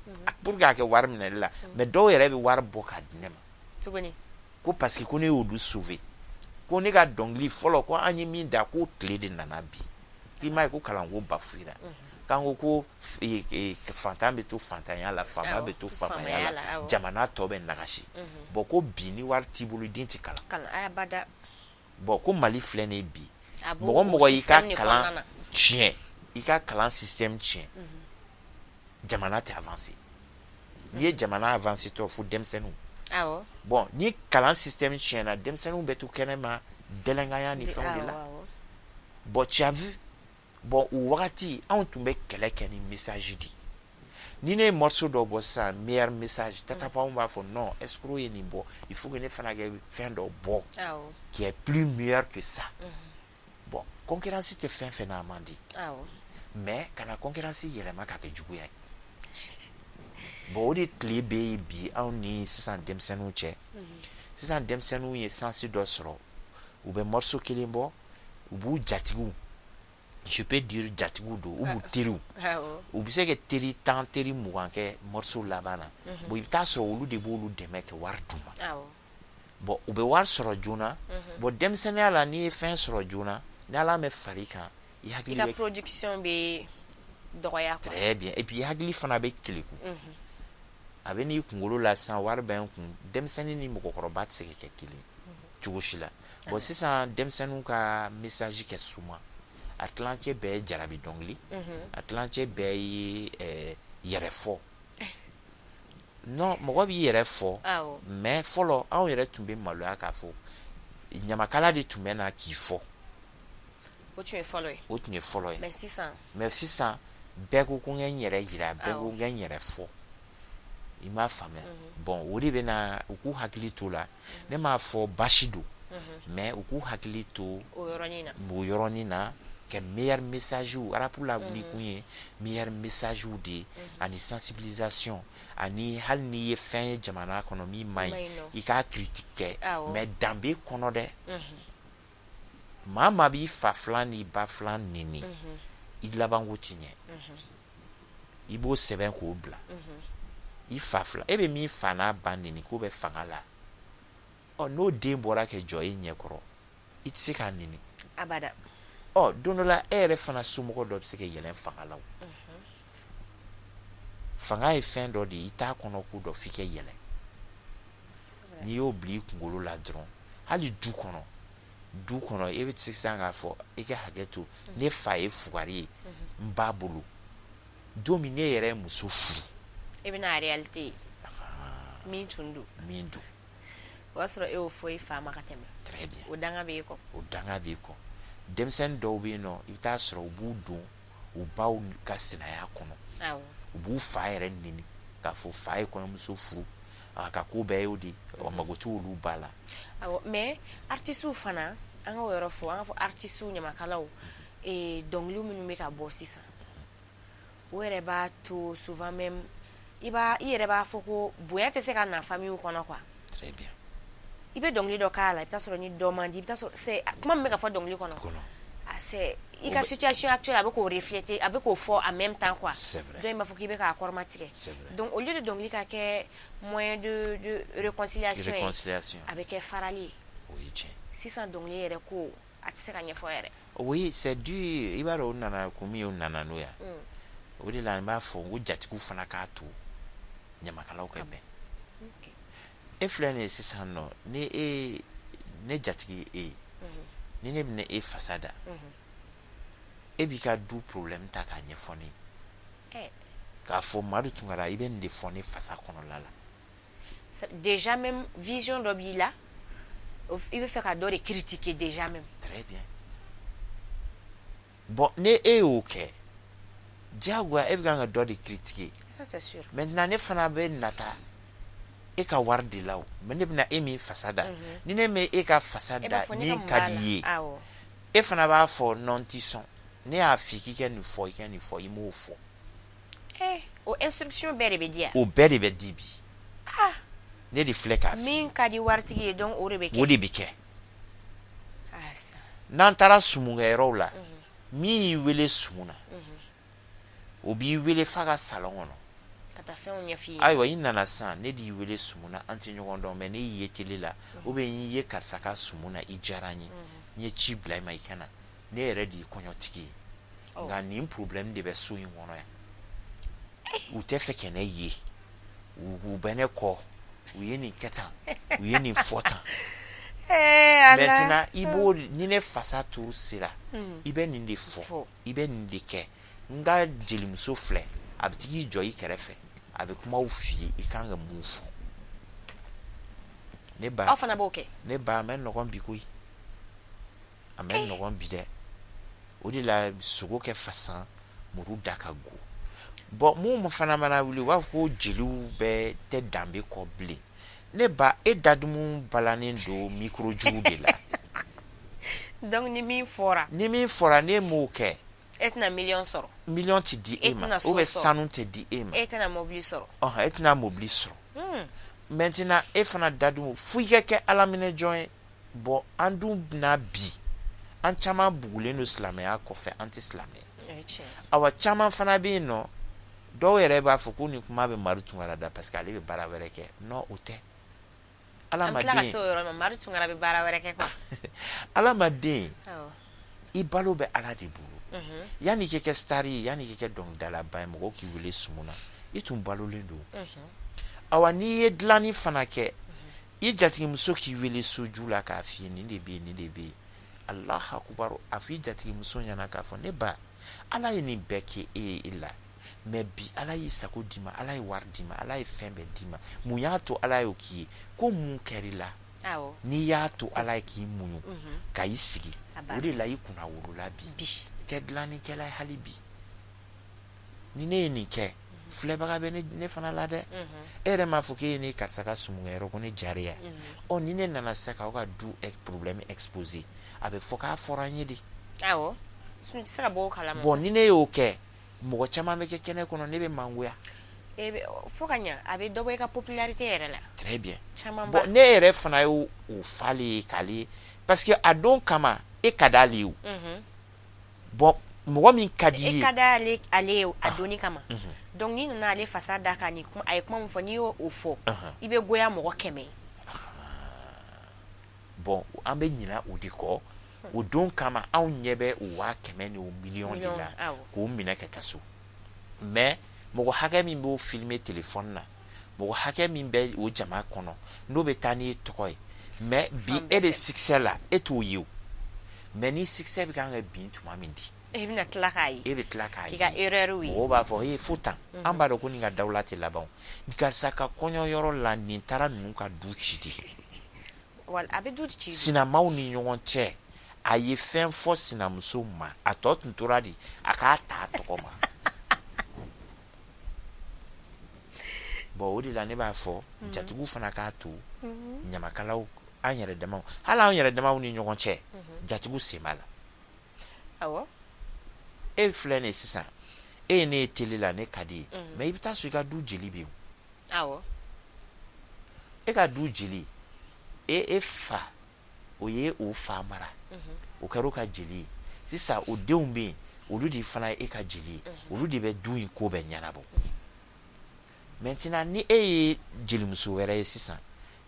pour que a kɛ wari minɛli la mais dɔw yɛrɛ bɛ wari bɔ k'a di ne ma tuguni ko parce que ko ne y'olu sauver ko ne ka dɔnkili fɔlɔ ko an ye min da ko tile de nana bi k'i m'a ye ko kalanko bafuyira k'an ko fantan bɛ to fantanya la faama bɛ to faamaya la jamana tɔ bɛ nagasi bon ko bi ni wari t'i bolo den tɛ kalan bon ko Mali filɛ nin ye bi mɔgɔ mɔgɔ y'i ka kalan tiɲɛ i ka kalan système tiɲɛ jamana tɛ avancer n'i ye jamana avancer tɔ fo denmisɛnninw bon ni kalan système tiɲɛna denmisɛnninw bɛ to kɛnɛma dɛlɛnganya ni fɛnw de la bon tu as vu bon o wagati anw tun bɛ kɛlɛ kɛ ni message di ni ne ye morceau dɔ bɔ sisan meilleur message tatapaw b'a fɔ non escroc ye nin bɔ il faut que ne fana kɛ fɛn dɔ bɔ qui est plus meilleur que ça bon concurrence tɛ fɛn fɛn na a man di mais kana concurrence yɛlɛma k'a kɛ juguya ye bon o de tile bɛ yen bi anw ni sisan denmisɛnninw cɛ sisan denmisɛnninw ye sansi dɔ sɔrɔ u bɛ morceau kelen bɔ u b'u jatigiw je peux dire jatigiw don u b'u teriw u bɛ se ka teri 10 teri 20 kɛ morceau laban na bon i bɛ taa sɔrɔ olu de b'olu dɛmɛ ka wari d'u ma bon u bɛ wari sɔrɔ joona bon denmisɛnninya la n'i ye fɛn sɔrɔ joona ni Ala mɛ far'i kan i hakili bɛ production bɛ dɔgɔya très bien et puis i hakili fana bɛ keleku a bɛ n'i kunkolo la sisan wari bɛ n kun denmisɛnnin ni mɔgɔkɔrɔba tɛ se ka kɛ kelen cogo si la bon sisan denmisɛnninw ka message kɛ suma a tilancɛ bɛɛ ye jarabi dɔnkili a tilancɛ bɛɛ ye yɛrɛ fɔ non mɔgɔ b'i yɛrɛ fɔ mais fɔlɔ anw yɛrɛ tun bɛ maloya k'a fɔ ɲamakala de tun bɛ na k'i fɔ o tun ye fɔlɔ ye mais sisan bɛɛ ko ko n kɛ n yɛrɛ yira bɛɛ ko n kɛ n yɛrɛ fɔ i m'a faamuya bon o de bɛ na u k'u hakili t'o la ne m'a fɔ basi don mais u k'u hakili to o yɔrɔnin na kɛ meilleur message arabu la wuli kun ye meilleur message de ani sensibilisation ani hali n'i ye fɛn ye jamana kɔnɔ min man ɲi i k'a critique kɛ mais danbe kɔnɔ dɛ maa maa b'i fa filan ni ba filan nini i labanko ti ɲɛ i b'o sɛbɛn k'o bila i fa filan e bɛ min fa n'a ba nini k'o bɛ fanga la n'o den bɔra kɛ jɔ i ɲɛkɔrɔ i tɛ se k'a nini abada don dɔ la e yɛrɛ fana somɔgɔ dɔ bɛ se ka yɛlɛn fanga la fanga ye fɛn dɔ de ye i t'a kɔnɔ ko dɔ f'i ka yɛlɛn n'i y'o bila i kunkolo la dɔrɔn hali du kɔnɔ e bɛ se sisan k'a fɔ i ka hakɛ to ne fa ye fugari ye n b'a bolo don min ne yɛrɛ ye muso furu e bɛna réalité ye min tun don o y'a sɔrɔ e y'o fɔ i fa ma ka tɛmɛ très bien o danga b'e kɔ denmisɛnnin dɔw bɛ yen nɔ i bɛ taa sɔrɔ u b'u don u baw ka sinaya kɔnɔ u b'u fa yɛrɛ nini k'a fɔ fa ye kɔɲɔmuso furu a ka ko bɛɛ y'o de mago t'u olu ba la mais artistes fana an ka o yɔrɔ fɔ an ka fɔ artistes ɲamakalaw dɔnkili minnu bɛ ka bɔ sisan o yɛrɛ b'a to souvent même i yɛrɛ b'a fɔ ko bonya tɛ se ka na famille kɔnɔ quoi très bien i bɛ dɔnkili dɔ k'a la i bɛ taa sɔrɔ ni dɔ man di i bɛ taa sɔrɔ c'est kuma min bɛ ka fɔ dɔnkili kɔnɔ c'est i ka situation actuelle a bɛ k'o refléter a bɛ k'o fɔ en même temps quoi donc i b'a fɔ k'i bɛ k'a kɔrɔma tigɛ donc au lieu de dɔnkili ka kɛ moyen de réconciliation a bɛ kɛ farali ye sisan dɔnkili yɛrɛ ko a tɛ se ka ɲɛfɔ yɛrɛ oui c'est dû i b'a dɔn o nana kun min o nana n'o ya o de la n b'a fɔ n ko jatigiw fana k'a to ɲamakalaw ka bɛn e filɛ nin ye sisan nɔ ne jatigi ye ni ne bɛna e fasa da e b'i ka du problème ta k'a ɲɛfɔ ne k'a fɔ Madu Tunkara i bɛ nin de fɔ ne fasa kɔnɔla la déjà même vision dɔ b'i la i bɛ fɛ ka dɔ de critiquer déjà même très bien bon ne e y'o kɛ diyagoya e bɛ kan ka dɔ de critiquer ça c'est sûr maintenant ne fana bɛ nata e ka wari de la o mais ne bɛna e min fasa da ni ne mɛ e ka fasa da min ka di ye e fana b'a fɔ non ti sɔn ne y'a f'i k'i kɛ nin fɔ i m'o fɔ o instruction bɛɛ de bɛ di yan o bɛɛ de bɛ di bi ne de filɛ k'a f'i min ka di waritigi ye donc o de bɛ kɛ n'an taara sumukɛyɔrɔw la min y'i wele sumu na o b'i wele f'a ka salon kɔnɔ ayiwa i nana sisan ne de y'i wele sumu na an tɛ ɲɔgɔn dɔn mais ne y'i ye télé la ou bien n ye karisa ka sumu na i diyara n ye n ye ci bila i ma i ka na ne yɛrɛ de ye kɔɲɔtigi ye nka nin problème de bɛ so in kɔnɔ yan u tɛ fɛ ka ne ye u bɛ ne kɔ u ye nin kɛ tan u ye nin fɔ tan maintenant i b'o ni ne fasa turu sera i bɛ nin de fɔ i bɛ nin de kɛ n ka jelimuso filɛ a bɛ tigi jɔ i kɛrɛfɛ a bɛ kumaw f'i ye i kan ka mun fɔ aw fana b'o kɛ ne ba a mɛ nɔgɔn bi koyi a mɛ nɔgɔn bi dɛ o de la sogo kɛ fasan muru da ka go bon mun fana mana wuli u b'a fɔ ko jeliw bɛɛ tɛ danbe kɔ bilen ne ba e dadumu balannen don micro jugu de la donc ni min fɔra ne m'o kɛ e tɛna million sɔrɔ million tɛ di e ma ou bien sanu tɛ di e ma e tɛna mobili sɔrɔ e tɛna mobili sɔrɔ maintenant e fana dadumu fo i ka kɛ alaminɛjɔn ye bon an dun bɛna bi an caman bugulen don silamɛya kɔfɛ an tɛ silamɛ awa caman fana bɛ yen nɔ dɔw yɛrɛ b'a fɔ ko nin kuma bɛ Madu Tunkara da parce que ale bɛ baara wɛrɛ kɛ non o tɛ ala ma den Madu Tunkara bɛ baara wɛrɛ kɛ quoi ala ma den i balo bɛ ala de bolo yanni i kɛ star ye yanni i kɛ dɔnkilidalaba ye mɔgɔw k'i wele sumu na i tun balolen don awa n'i ye dilanni fana kɛ i jatigimuso k'i wele soju la k'a f'i ye nin de bɛ yen nin de bɛ yen Allahu akubar a f'i jatigimuso ɲɛna k'a fɔ ne ba ala ye nin bɛɛ kɛ e ye e la mais bi ala y'i sago d'i ma ala ye wari d'i ma ala ye fɛn bɛɛ d'i ma mun y'a to ala y'o k'i ye ko mun kɛr'i la n'i y'a to ala ye k'i muɲu ka i sigi o de la i kunna wolola bi kɛ dilannikɛla ye hali bi ni ne ye nin kɛ Flebaga be ne fana la de. Ere ma fo ke ni karisa ka sumungero ko ni jaria. O ni ne nana saka o ka du problème exposé. Abe fo ka foranye di. Awo. Sun sira bo kala mo. Bon ni ne yo ke mo chama me ke kene kono ne be manguya. Fo kanya abe dobo ka popularité yere la. Très bien. Bon ne ere fana yo o fali kali parce que adon kama e kadali u. Bon mo min kadi e kadali ale adoni kama. Donc ni na ale fasada ka ni kuma ay kuma mo fo ni o fo. Ibe goya mo keme. Bon ambe nyina odiko o don kama an nyebe o wa keme ni o million de la ko mina ketaso. Mais mo hage min bo filmer téléphone na mo hage min be o jama kono no be tani tokoy mais bi e be succès la et to you mais ni succès bi kan bi tuma min di e bi na tlaka yi ga erreur wi o ba fo e futa amba do ko ni ga dawlati labon dikar saka konyo yoro la ni tara nu ka du chidi wal abe du chidi sina mauni nyon che aye fen fo sina musuma atot nturadi aka ta tokoma bo odi la ne ba fo jatugu fana ka to nyamakalaw anyere dama hala anyere dama ni nyon che jatugu semala awo e flene sisa e ne tele la ne kadi mais ibita so ga du jeli bi awo e ga du jeli e fa oye o fa mara o karo ka jeli sisa o deumbe o du di fana e ka jeli o du di be du ko be nyanabo maintenant ni e jeli muso were sisa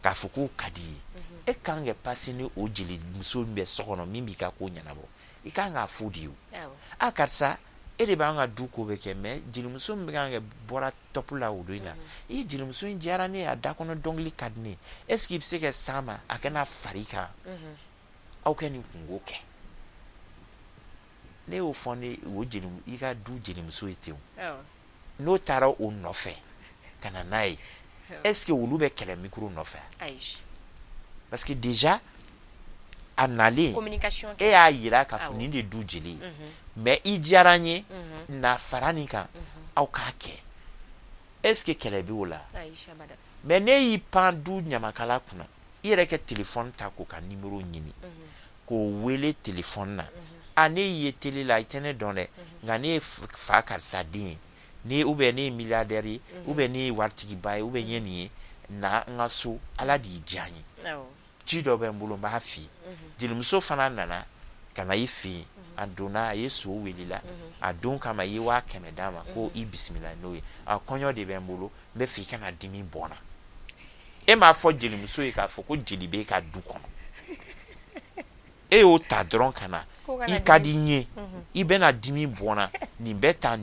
ka fuku kadi e kange pasini o jeli muso be sokono mimbi ka ko nyanabo i kanga fudi u akarsa e de banga du ko be ke me jeli muso be kange bora topula o do ina e jeli muso njara ne adakono dongli kadne est-ce qu'il se ke sama akena farika au keni ngoke ne o foni o jeli i ka du jeli muso ite no tara o nofe kana nai est-ce que olu be kele micro nofe parce que déjà anale communication e a yira ka funi de du jeli mais i jaranye na faranika au ka ke est-ce que kele bi wala mais ne yi pan du nyamakala kuna ire ke téléphone ta ko ka numéro nyini ko wele téléphone na ane yi tele la itene donne ngane fa karsa din ni ube ni milliardaire ube ni wartigi bay ube nyeni na ngaso ala di janyi chido be mbulo ba fi dilumso fana nana kana ifi adona yesu welila adon kama yi wa kemedama ko i bismillah no akonyo de be mbulo me fi kana dimi bona e ma fo dilumso e ka fo ko dilibe ka du kono e o ta dron kana i kadinye i bena dimi bona ni beta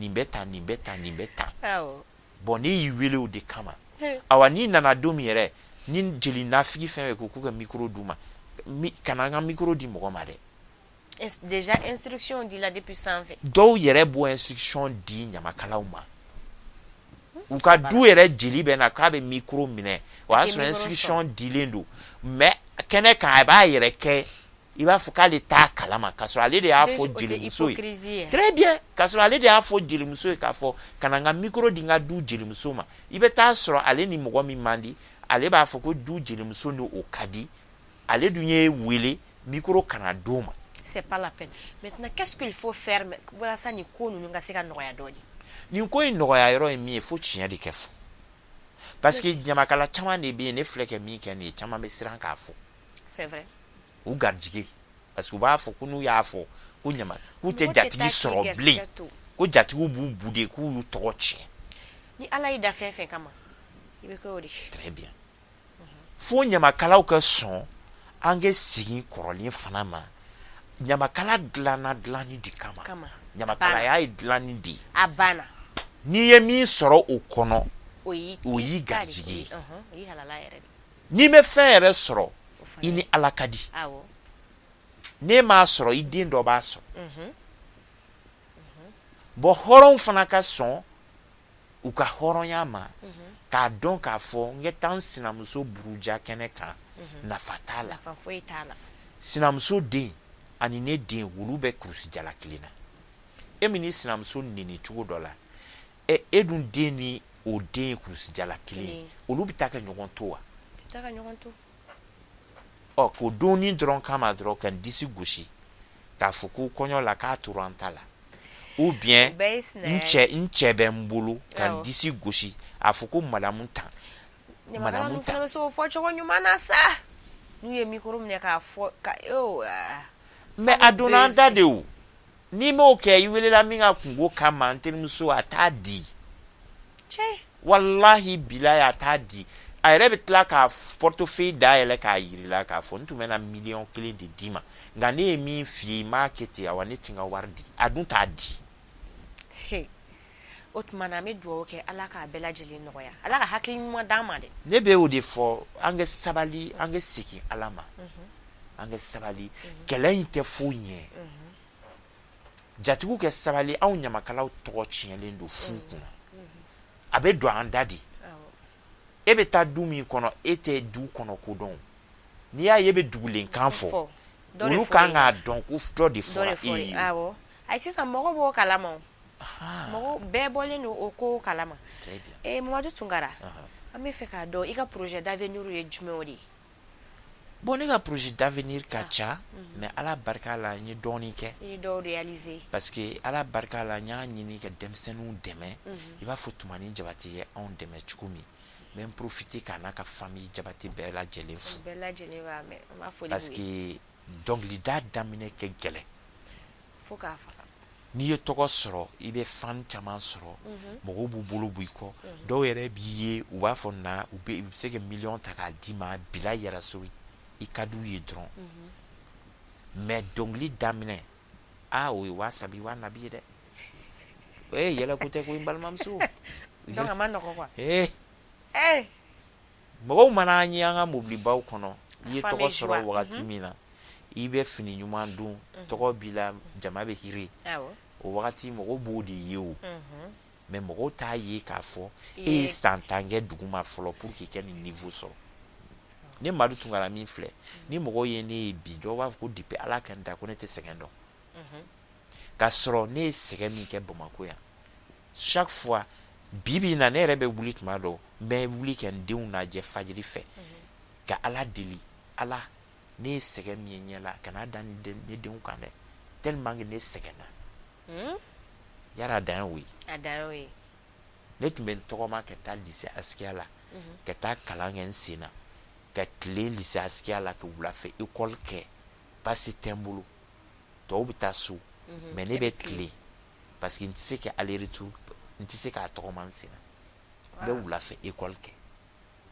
boni yi wele o de kama awani nana domi yere ni jeli nafigi fenwe ko ka micro duma kana nga micro di mo ma de déjà instruction di la depuis 120 do yere bo instruction di nyamakala uma u ka du yere jeli be na ka be micro mine wa so instruction di lendo mais kene ka ba yere ke il va faut qu'elle ta kalama kaso ale de afo jeli muso très bien kaso ale de afo jeli muso ka fo kananga micro di nga du jeli muso ma ibeta soro ale ni mo mi mandi ale ba fo ko du jeli muso no okadi ale dunye wele micro kana doma c'est pas la peine maintenant qu'est-ce qu'il faut faire voilà ça ni ko nu nga sika noya dodi ni ko noya yoro mi fo chinya de kefo parce que nyamakala chama ne bi ne fleke mi ke ne chama be siran ka fo c'est vrai ou gardjige parce que ba fo kunu ya fo ku nyama ku te jatigi soro bli ku jatigu bu bude ku toche ni ala ida fen kama ibe ko odi très bien fo nyama kala o ka son ange sigi korolin fana ma nyama kala glani di kama nyama kala ya glani di abana ni ye mi soro o kono oyi gardjige yi halala yere ni me fere soro ini alakadi awo ne ma soro idin do ba so bo horon fana ka son u ka horon ya ma ka don ka fo ngetan sinamuso buruja keneka na fatala fa fo itala sinamuso din ani ne din wulu be krusi jala klina emini sinamuso nini chugo dola e dun den ni o den kurusi jala kelen olu bi taa kɛ ɲɔgɔn to wa ko doni dɔrɔn kama dɔrɔn kan disi gosi k'a fɔ ko kɔɲɔ la k'a tora an ta la ou bien n cɛ bɛ n bolo kan disi gosi a fɔ ko madamu tan so fɔ cogo ɲuman na sa n'u ye micro minɛ k'a fɔ mais a donna an ta de o ni m'o kɛ i welela min ka kungo kama n terimuso a t'a di wallahi bilahi a t'a di a yɛrɛ bɛ tila k'a portefeuille dayɛlɛ k'a yirila k'a fɔ n tun bɛna miliyɔn 1 de d'i ma nka ne ye min f'i ye i m'a kɛ ten awa ne tɛ n ka wari di a dun t'a di o tuma na an bɛ dugawu kɛ ala k'a bɛɛ lajɛlen nɔgɔya ala ka hakili ɲuman d'an ma dɛ ne bɛ o de fɔ an ka sabali an ka segin ala ma an ka sabali kɛlɛ in tɛ foyi ɲɛ jatigiw kɛ sabali anw ɲamakalaw tɔgɔ tiɲɛlen don fu kunna a bɛ don an da di e bɛ taa du min kɔnɔ e tɛ du kɔnɔ ko dɔn n'i y'a ye e bɛ dugulenkan fɔ olu kan k'a dɔn ko dɔ de fɔra e ye ayi sisan mɔgɔw b'o kalama mɔgɔ bɛɛ bɔlen don o ko kalama Mamadu Tunkara an bɛ fɛ k'a dɔn i ka projet d'avenir ye jumɛn o de ye bon ne ka projet d'avenir ka ca mais ala barika la n ye dɔɔnin kɛ i ye dɔw réaliser parce que ala barika la n y'a ɲini ka denmisɛnninw dɛmɛ i b'a fɔ Tumani Jabate ye anw dɛmɛ cogo min n bɛ n profiter k'a n'a ka famille Jabate bɛɛ lajɛlen fo parce que dɔnkilida daminɛ kɛ gɛlɛn fo k'a faga n'i ye tɔgɔ sɔrɔ i bɛ fan caman sɔrɔ mɔgɔw b'u bolo bɔ i kɔ dɔw yɛrɛ b'i ye u b'a fɔ na u bɛ se ka miliyɔn ta k'a d'i ma bila yɛrɛ so i ka d'u ye dɔrɔn mais dɔnkili daminɛ o ye waa sabi waa nabi ye dɛ yɛlɛ ko tɛ ko n balimamuso donc a ma nɔgɔ quoi mɔgɔw mana an ye an ka mobilibaw kɔnɔ i ye tɔgɔ sɔrɔ wagati min na i bɛ fini ɲuman dun tɔgɔ b'i la jama bɛ hire o wagati mɔgɔw b'o de ye o mais mɔgɔw t'a ye k'a fɔ e ye san 10 kɛ duguma fɔlɔ pour que i kɛ nin niveau sɔrɔ ne Madu Tunkara min filɛ ni mɔgɔw ye ne ye bi dɔw b'a fɔ ko depuis ala ka n da ko ne tɛ sɛgɛn dɔn k'a sɔrɔ ne ye sɛgɛn min kɛ Bamakɔ yan chaque fois bibi na ne yɛrɛ bɛ wuli tuma dɔ n bɛ wuli kɛ n denw lajɛ fajiri fɛ ka ala deli ala ne ye sɛgɛn min ye ɲɛ la kana da ne denw kan dɛ tellement que ne sɛgɛnna yala a dan ye o ye ne tun bɛ n tɔgɔma ka taa lycée Askia la ka taa kalan kɛ n sen na ka tile lycée Askia la ka wulafɛ école kɛ passe tɛ n bolo tɔw bɛ taa so mais ne bɛ tile parce que n tɛ se ka aller retour n tɛ se k'a tɔgɔma n sen na n bɛ wulafɛ école kɛ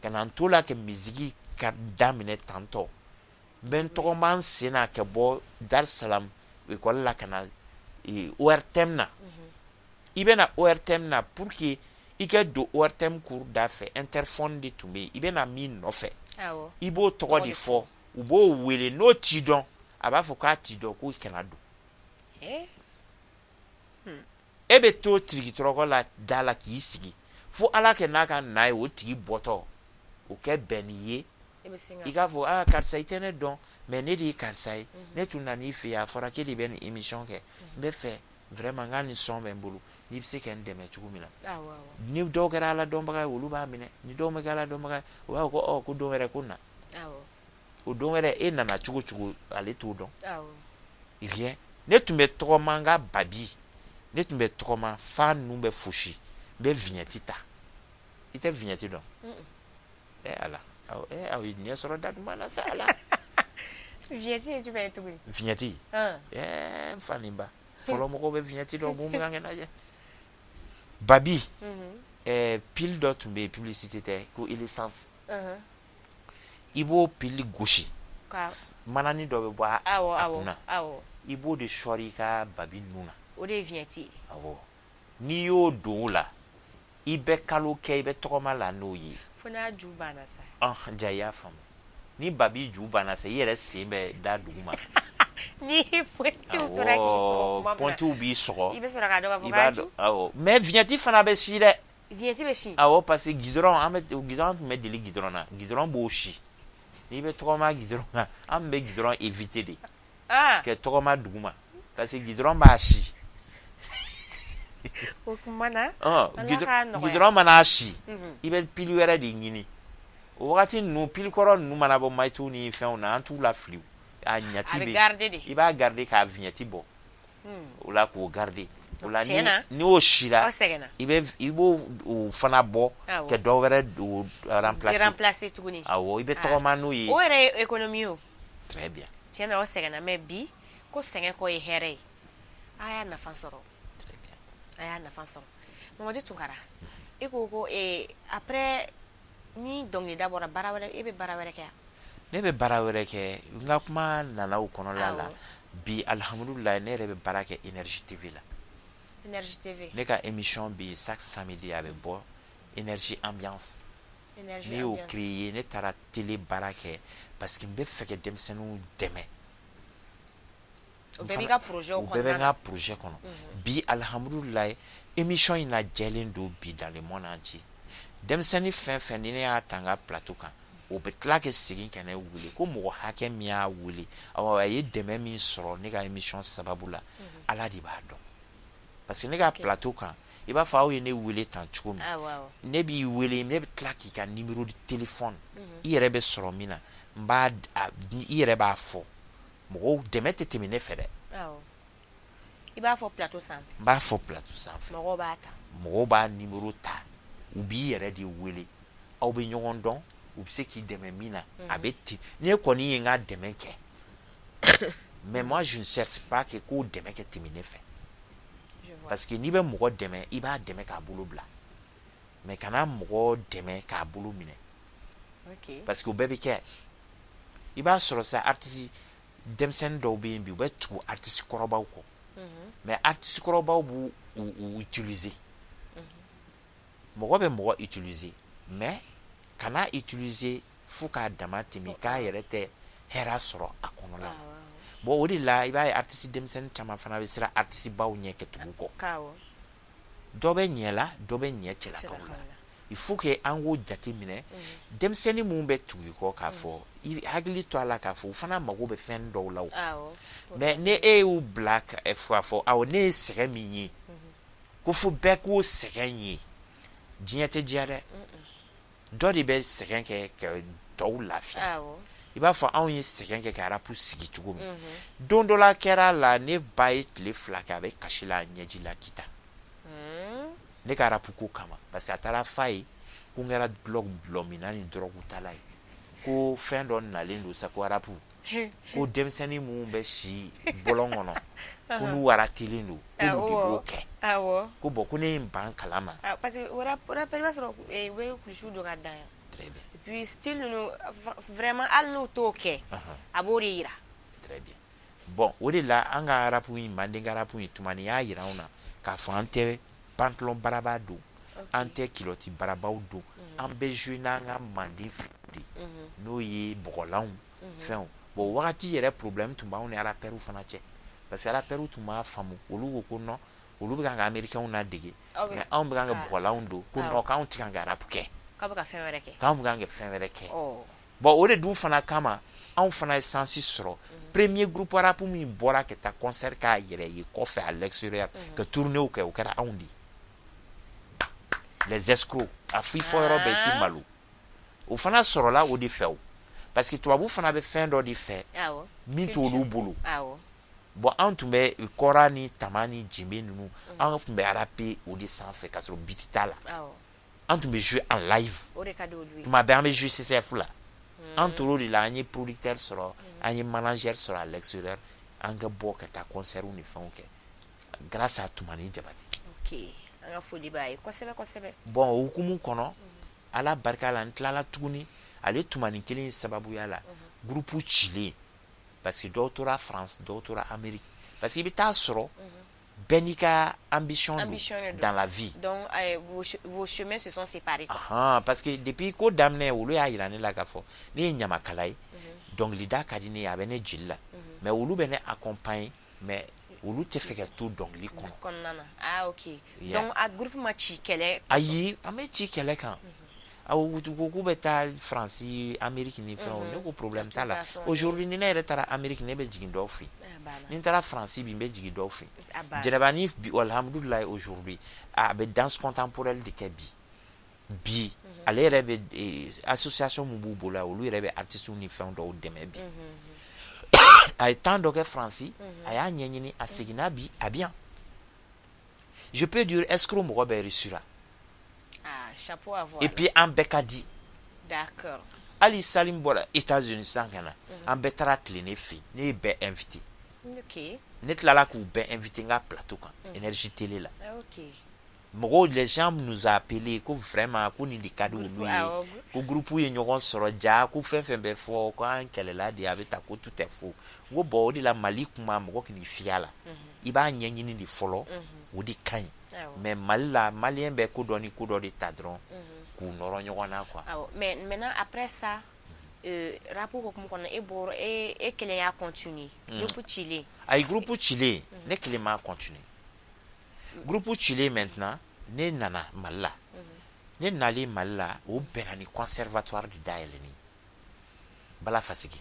ka na n to la ka misiki ka daminɛ tantɔ n bɛ n tɔgɔma n sen na ka bɔ Dar es Salaam école la ka na ORTM na i bɛ na ORTM na pour que i ka don ORTM cours da fɛ interphone de tun bɛ yen i bɛ na min nɔfɛ i b'o tɔgɔ de fɔ u b'o wele n'o t'i dɔn a b'a fɔ k'a t'i dɔn ko i kana don e bɛ to tirikitɔrɔkɔ la da la k'i sigi fo ala kɛ n'a ka na ye o tigi bɔtɔ o kɛ bɛn n'i ye i k'a fɔ karisa i tɛ ne dɔn mais ne de ye karisa ye ne tun na n'i fɛ yan a fɔra k'e de bɛ nin émission kɛ n bɛ fɛ vraiment n ka nin sɔn bɛ n bolo n'i bɛ se ka n dɛmɛ cogo min na ni dɔw kɛra ala dɔnbaga ye olu b'a minɛ ni dɔw ma kɛ ala dɔnbaga ye o b'a fɔ ko don wɛrɛ ko na o don wɛrɛ e nana cogo cogo ale t'o dɔn rien ne tun bɛ tɔgɔma n ka babi ne tun bɛ tɔgɔma fa ninnu bɛ fosi n bɛ vignette ta i tɛ vignette dɔn ala aw ye ɲɛ sɔrɔ datuma na sa ala vignette ye jumɛn ye tuguni vignette n fa nin ba fɔlɔ mɔgɔw bɛ vignette dɔn mun bɛ ka kɛ lajɛ babi pile dɔ tun bɛ yen publicité tɛ ko essence i b'o pile gosi manani dɔ bɛ bɔ a kunna i b'o de sɔri i ka babi nun na o de ye vignette ye awɔ n'i y'o don o la i bɛ kalo kɛ i bɛ tɔgɔma la n'o ye fo n'a ju banna sa ja i y'a faamu ni babi ju banna sa i yɛrɛ sen bɛ da duguma ni pɔntiw tora k'i sɔgɔ kuma min na pɔntiw b'i sɔgɔ i bɛ sɔrɔ k'a dɔn k'a fɔ k'a ju awɔ mais vignette fana bɛ si dɛ vignette bɛ si awɔ parce que goudron tun bɛ deli goudron na goudron b'o si n'i bɛ tɔgɔma goudron na an bɛ goudron éviter de ka tɔgɔma duguma parce que goudron b'a si o kuma na gidɔrɔn mana si i bɛ pili wɛrɛ de ɲini o wagati ninnu pili kɔrɔ ninnu mana bɔ mayitu ni fɛnw na an t'u la fili a ɲati bɛ i b'a garder k'a vignette bɔ o la k'o garder o la ni o sira i b'o o fana bɔ ka dɔ wɛrɛ o remplacer tuguni awɔ i bɛ tɔgɔma n'o ye o yɛrɛ ye économie o très bien tiɲɛ na o sɛgɛnna mais bi ko sɛgɛn kɔ ye hɛrɛ ye a y'a nafa sɔrɔ a y'a nafa sɔrɔ Mamadu Tunkara e ko après ni dɔnkilida bɔra baara wɛrɛ e bɛ baara wɛrɛ kɛ ne bɛ baara wɛrɛ kɛ n ka kuma nana o kɔnɔla la bi alhamdulillah ne yɛrɛ bɛ baara kɛ Énergie TV la Énergie TV ne ka émission bi chaque samedi a bɛ bɔ Énergie Ambiance ne y'o créé ne taara télé baara kɛ parce que n bɛ fɛ ka denmisɛnninw dɛmɛ o bɛɛ b'i ka projet kɔnɔ o bɛɛ bɛ n ka projet kɔnɔ bi alhamdulillah émission in lajɛlen don bi dans le monde entier denmisɛnnin fɛn fɛn ni ne y'a ta n ka plateau kan o bɛ tila ka segin ka ne wele ko mɔgɔ hakɛ min y'a wele awɔ a ye dɛmɛ min sɔrɔ ne ka émission sababu la Ala de b'a dɔn parce que ne ka plateau kan i b'a fɔ aw ye ne wele tan cogo min ne b'i wele ne bɛ tila k'i ka numéro de téléphone i yɛrɛ bɛ sɔrɔ min na i yɛrɛ b'a fɔ mɔgɔw dɛmɛ tɛ tɛmɛ ne fɛ dɛ i b'a fɔ plateau sanfɛ n b'a fɔ plateau sanfɛ mɔgɔw b'a numéro ta u b'i yɛrɛ de wele aw bɛ ɲɔgɔn dɔn u bɛ se k'i dɛmɛ min na a bɛ ten ne kɔni ye n ka dɛmɛ kɛ mais moi je ne cherche pas que k'o dɛmɛ kɛ tɛmɛ ne fɛ parce que n'i bɛ mɔgɔ dɛmɛ i b'a dɛmɛ k'a bolo bila mais kana mɔgɔ dɛmɛ k'a bolo minɛ parce que o bɛɛ bɛ kɛ i b'a sɔrɔ sa artiste denmisɛnnin dɔw bɛ yen bi u bɛ tugu artiste kɔrɔbaw kɔ mais artiste kɔrɔbaw b'u utiliser mɔgɔ bɛ mɔgɔ utiliser mais kana utiliser fo k'a dama tɛmɛ k'a yɛrɛ tɛ hɛrɛ sɔrɔ a kɔnɔna bon o de la i b'a ye artiste denmisɛnnin caman fana bɛ siran artiste baw ɲɛ kɛ tugu kɔ dɔ bɛ ɲɛ la dɔ bɛ ɲɛ cɛlakaw la il faut que an k'o jate minɛ denmisɛnnin minnu bɛ tugu i kɔ k'a fɔ i hakili to a la k'a fɔ u fana mago bɛ fɛn dɔw la o mais ni e y'u bila k'a fɔ awɔ ne ye sɛgɛn min ye ko fo bɛɛ k'o sɛgɛn ye diɲɛ tɛ diya dɛ dɔ de bɛ sɛgɛn kɛ ka tɔw lafiya i b'a fɔ anw ye sɛgɛn kɛ ka rapu sigi cogo min don dɔ la kɛra la ne ba ye tile 2 kɛ a bɛ kasi la a ɲɛji la kita ne ka rapu ko kama parce que a taara f'a ye ko n kɛra dulɔmina ni dɔrɔgu tala ye ko fɛn dɔ nalen don sa ko rapu ko denmisɛnnin minnu bɛ si bɔlɔn kɔnɔ ko n'u waratilen don k'olu de b'o kɛ ko bon ko ne ye n ban kalama parce que o rappel i b'a sɔrɔ u bɛ kulusiw don ka dan yan très bien et puis style ninnu vraiment hali n'u t'o kɛ a b'o de yira très bien bon o de la an ka rapu in manden ka rapu in tuma ni y'a yira anw na k'a fɔ an tɛ pantalon baraba don an tɛ kilɔti barabaw don an bɛ jouer n'an ka manden filiw de n'o ye bɔgɔlanw fɛnw bon wagati yɛrɛ problème tun b'anw ni rapɛrw fana cɛ parce que rapɛrw tun b'a faamu olu ko non olu bɛ kan ka américains nadege mais anw bɛ kan ka bɔgɔlanw don ko non k'anw tɛ kan ka rap kɛ k'aw bɛ ka fɛn wɛrɛ kɛ k'anw bɛ kan ka fɛn wɛrɛ kɛ bon o de dun fana kama anw fana ye sansi sɔrɔ premier groupe rap min bɔra ka taa concert k'a yɛrɛ ye kɔfɛ à l'extérieur ka tournéw kɛ o kɛra anw de les escrocs a fɔ i fɔ yɔrɔ bɛɛ i ti malo o fana sɔrɔla o de fɛ o parce que tubabu fana bɛ fɛn dɔ de fɛ min t'olu bolo bon anw tun bɛ kɔra ni tama ni jenbe ninnu anw tun bɛ raper o de sanfɛ ka sɔrɔ biti t'a la an tun bɛ jouer en live tuma bɛɛ an bɛ jouer CCF la an tor'o de la an ye producteur sɔrɔ an ye manager sɔrɔ à l'extérieur an ka bɔ ka taa concertw ni fɛnw kɛ grâce à Tumani Jabate an ka foli b'a ye kosɛbɛ kosɛbɛ bon o hukumu kɔnɔ ala barika la n tilala tuguni ale Tumani kelen sababuya la groupe cilen parce que dɔw tora France dɔw tora Amérique parce que i bɛ taa sɔrɔ bɛɛ n'i ka ambition don dans la vie donc vos chemins se sont séparés parce que depuis ko daminɛ olu y'a yira ne la k'a fɔ ne ye ɲamakala ye dɔnkilida ka di ne ye a bɛ ne jeli la mais olu bɛ ne accompagner mais olu tɛ fɛ ka to dɔnkili kɔnɔ ok donc a groupe ma ci kɛlɛ ayi an bɛ ci kɛlɛ kan Ou tu beta France, Amérique ni fait on ko problème ta la. Aujourd'hui ni na tara Amérique ne be jigin do fi. Ni tara France bi be jigin do fi. Jerabani bi alhamdulillah aujourd'hui a be danse contemporaine de kebi. Bi ale rebe association mubu la ou lui rebe artiste ni fait do deme bi. A tant donc France aya nyanyini a sigina bi a bien. Je peux dire escroc mo be reçura. Chapeau à voir. Et puis en Bekadi. D'accord. Ali Salim Bola, États-Unis, Sangana. En Betara Tléné fi, ne be invité. Ok. Net là que vous be invité à plateau quand. Énergie télé là. Ok. Moro les gens nous a appelé que vraiment qu'on ni des cadeaux lui. Ko groupe où ñogon soro ja ko fe be fo ko an kele la di avec ta ko tout est faux. Ngo bo di la Mali kuma mo ko ni fiala. Iba nyenyi ni folo. Odi kan. Mais malien be ko doni ko do di tadron ku noro nyona quoi. Mais maintenant après ça rapport comme qu'on et que les a continué groupe Chili ay groupe Chili ne climat continue groupe Chili maintenant ne nana malla ne nali malla o benani conservatoire du Daeleni bala fasigi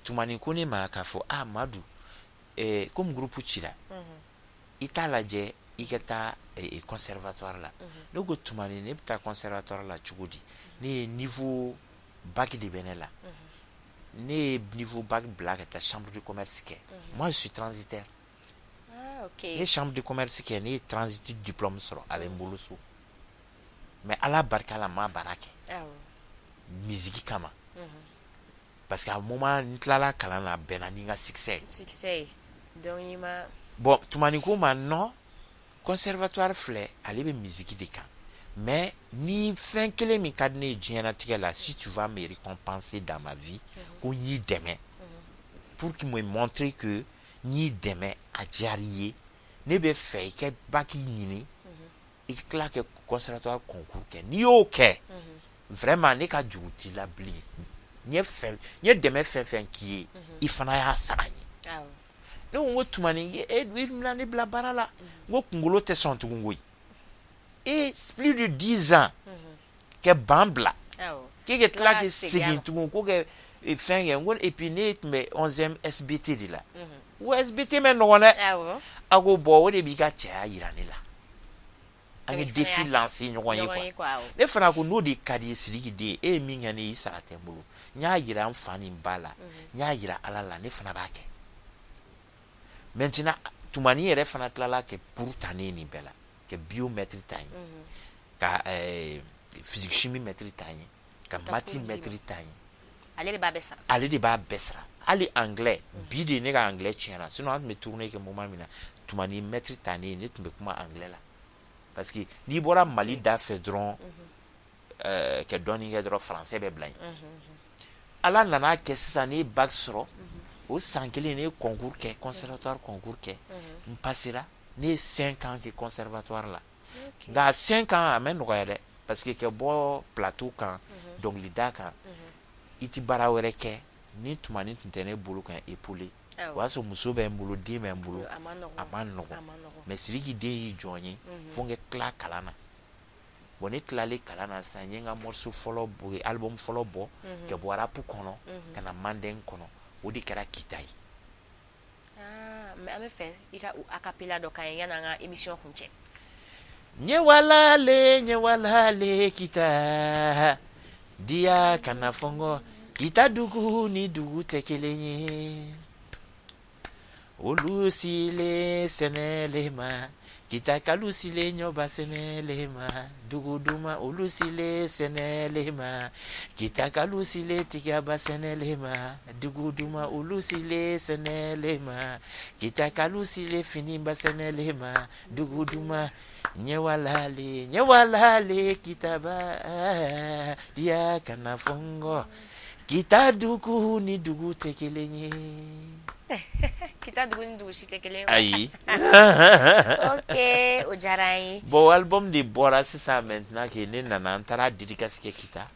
tumani kuni makafo madu comme groupe Chili italaje iketa conservatoire là no go tumani ne bta conservatoire là chugudi ne niveau bac de benela ne niveau bac black et ta chambre de commerce qui moi je suis transitaire ok les chambres de commerce qui ne transit diplôme soro avec mbulusu mais à la barka la ma barake musique kama parce qu'à un moment nitlala kalana benani nga succès donc ima bon tumani ko maintenant conservatoire flé aller be musique de kan mais ni fin kele mi kadne diana tigala si tu vas me récompenser dans ma vie ou ni demain pour qu'il me montre que ni demain a jarié ne be fait que baki nini et là que conservatoire concours que ni OK vraiment ne ka juti la bli ni fait ni demain fait qui il fana ya sarani no ngo tumani Edwin mlani bla barala ngo kungolo te son tungui et plus de 10 ans que bambla qui est là que c'est tout ko que fin et puis net mais 11e SBT de là ou SBT mais non ago bo de bi ka cha irani là ange défi lancé nyoye quoi les fana ko no de kadi siliki de e mi ngani isara tembulu nya yira mfani mbala nya yira alala ne fana ba ke maintenant tumani ere fana tlala ke pour tane ni bela ke biométrie tani ka physique chimie métrie tani ka maths métrie tani aller de ba besra aller anglais bidi ne ka anglais tiena sinon me tourner ke moment mina tumani métrie tani ne tumbe kuma anglais là parce que ni bora Mali da fedron ke doni ke dro français be blanc ala nana ke sani bac soro au sankele ne concours ke conservatoire concours ke passera ne 5 ans que conservatoire là dans 5 ans amen royale parce que bo plateau kan donc lida kan iti bara were ke ni tumani tene bulu kan épaulé waso muso be mbulu di me mbulu amano mais siliki de yi jonyi fonge kla kalana boni tlale kalana sanyenga morceau follow bo album follow bo ke bo rap kono kana manden kono odi kara kitai mais ame fait ika a cappella do kan yana nga émission kunche nyewalale kita dia kana fongo kita dugu ni dugu tekelenye olusile senelema kita kalusile nyoba senelema duguduma olusile senelema kita kalusile tigaba senelema duguduma olusile senelema kita kalusile finimba senelema duguduma nyewalale kitaba dia kana fongo kita dugu ni dugu tekelenye kita dugu si tekelenye ayi ok ojarai bon album de Bora c'est ça maintenant que ne nana antara dédicace ke kita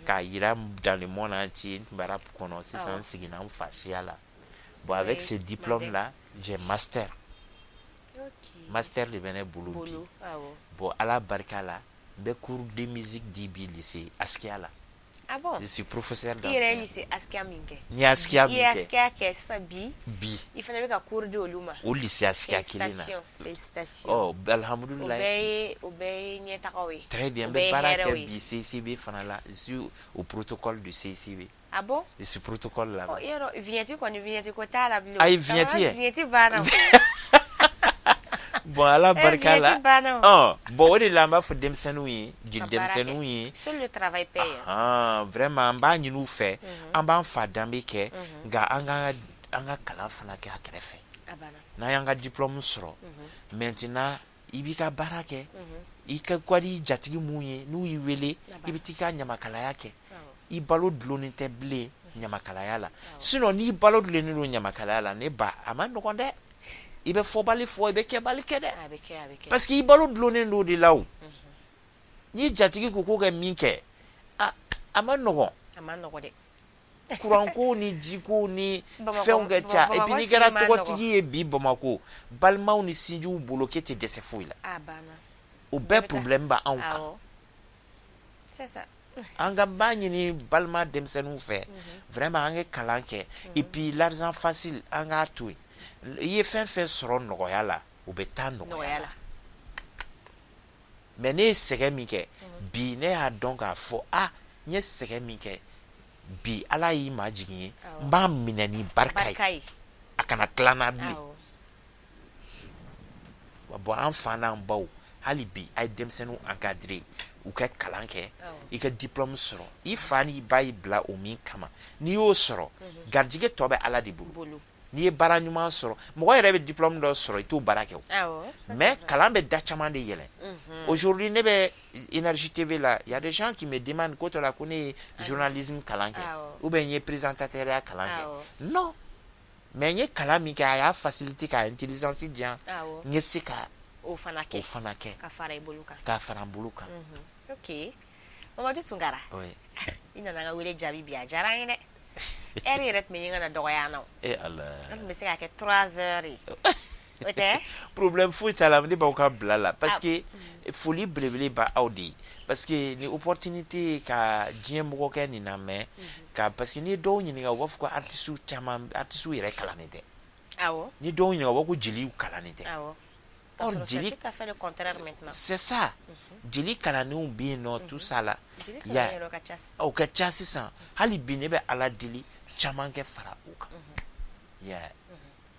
ka ira dans le monde entier bara kono c'est ça sigina fashiala bon avec ce diplôme là j'ai master de bene boulou bon ala barka la be cours de musique di bi lycée Askia là. Ah bon? Je suis professeur Il est lycée Askia minke. Ni Askia minke. Il Askia ke sabi. Bi. Il fallait que cours de oluma. Au lycée Askia kilina. Félicitations. Oh, alhamdulillah. Obey ni takawe. Très bien, be baraka bi CCB fana là, je suis au protocole du CCB. Ah bon? Je suis protocole là. Oh, viens-tu quoi ta la bleu. Ah, viens-tu bana. Bon, ala barka là. Oh, bon, on est là bas pour dem sanoui, gil dem sanoui. Seul le travail paye. Ah, vraiment, ba ni nous fait, en ba fa dambe ke, ga anga kala fana ke akrefe. Abana. Na yanga diplôme soro. Maintenant, ibika barake. Ika kwari jatigi muye, nu iwele, ibitika nyamakala yake. I balo dloni te ble nyamakala yala. Sinon ni balo dloni no nyamakala yala ne ba amando konde. Ibe fo bali fo ibe ke bali kede. Parce que i balo dloni no de lawo. Ni jatigi kuko ga minke. Amando ko. Amando ko de. Kuranko ni jiko ni fenga cha et puis ni gara to tigi e bi bomako. Balmaw ni sinju bloqué te de se fouila. Abana. Au ben problème ba anka. C'est ça. Anga bagni ni balma demsenu fait vraiment anga kalanke et puis l'argent facile anga tout il fait soro noyala ou beta noyala mais ne sege mike bi ne a donc a fo nye sege mike bi ala yi majigi mba minani barkai akana klana bi bo enfana mbaw hali bi ay demsenu encadré ou ka kalanke i ka diplôme soro i fani bayi bla o min kama ni yo soro garjige tobe ala di bulu ni e bara nyuma soro mo yere be diplôme do soro to barake o mais kalambe da chama de yele aujourd'hui ne be énergie TV là il y a des gens qui me demandent quand on la connaît journalisme kalanke ou ben y présentateur à kalanke non mais y kalami ka ya facilité ka intelligence dia ni sika o fanake ka fara buluka ok Mamadou Tungara oui ina na wele jabi bia jarane eri ret me yinga na doya na Allah me se ka 3 heures ote problème fou tala me ba ka blala parce que folie blebele ba audi parce que ni opportunité ka diem ko ke ni na me ka parce que ni do ni nga wof ko artistu chama artistu ire kalanete ni do ni nga wo ko jili kalanete or Djili tout à fait le contraire maintenant. C'est ça. Djili kalanou bien non tout ça là. Ya. O ka chasi ça. Hali bine be ala dili chamanke fara uka. Ya.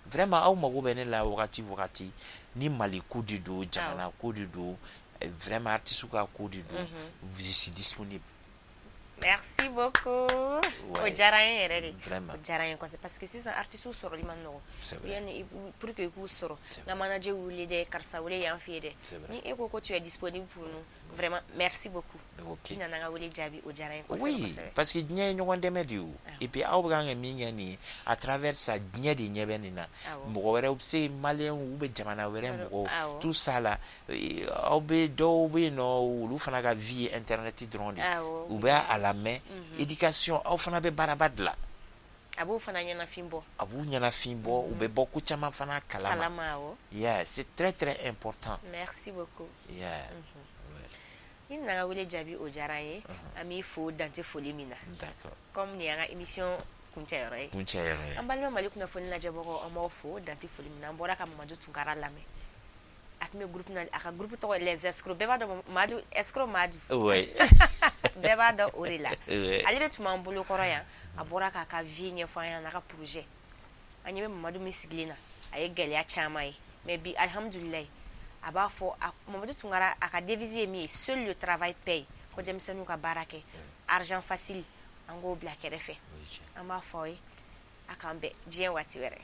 Vraiment au mago bene la wakati ni mali kudido jamana kudido vraiment artiste ka kudido vous êtes disponible. Merci beaucoup. Ojarayen erere. Vraiment. Ojarayen quoi c'est parce que si un artiste sur le mano. Bien pour que vous soro. Na manager ou les de karsa ou les yanfiede. Ni eko ko tu es disponible pour nous. Vraiment merci beaucoup. OK. Ina nga wele jabi ojarayen quoi. Oui, parce que nye nyongo demedu et puis au ganga minga ni à travers ça nye di nye benina. Mo were obse malien ou be jamana were mo tout ça là au be do be no lu fana ga vie internet drone ou be à la main éducation au fana be barabad là. Abu fana nyana fimbo. Abu nyana fimbo ou be beaucoup chama fana kalama. Yeah, c'est très très important. Merci beaucoup. Yeah. Il n'a pas jabi ojaraye ami fo dante folimina. D'accord. Comme ni anga émission kunchayore. Ambalima malik na foni la jaboko omo fo dante folimina mbora ka Mamadou Tungara lame. Atme groupe na aka groupe to les escrocs beba do madu escroc madu. Oui. Beba do orila. Ali tu mambulo koroya abora ka vie nye fanya na ka projet. Anyeme Mamadou misiglina aye gele ya chamai. Maybe alhamdulillah. Abafo Mamadou Tungara aka deviser mi seul le travail paye ko dem senu ka barake argent facile ango black refe ama foy akambe dien wati were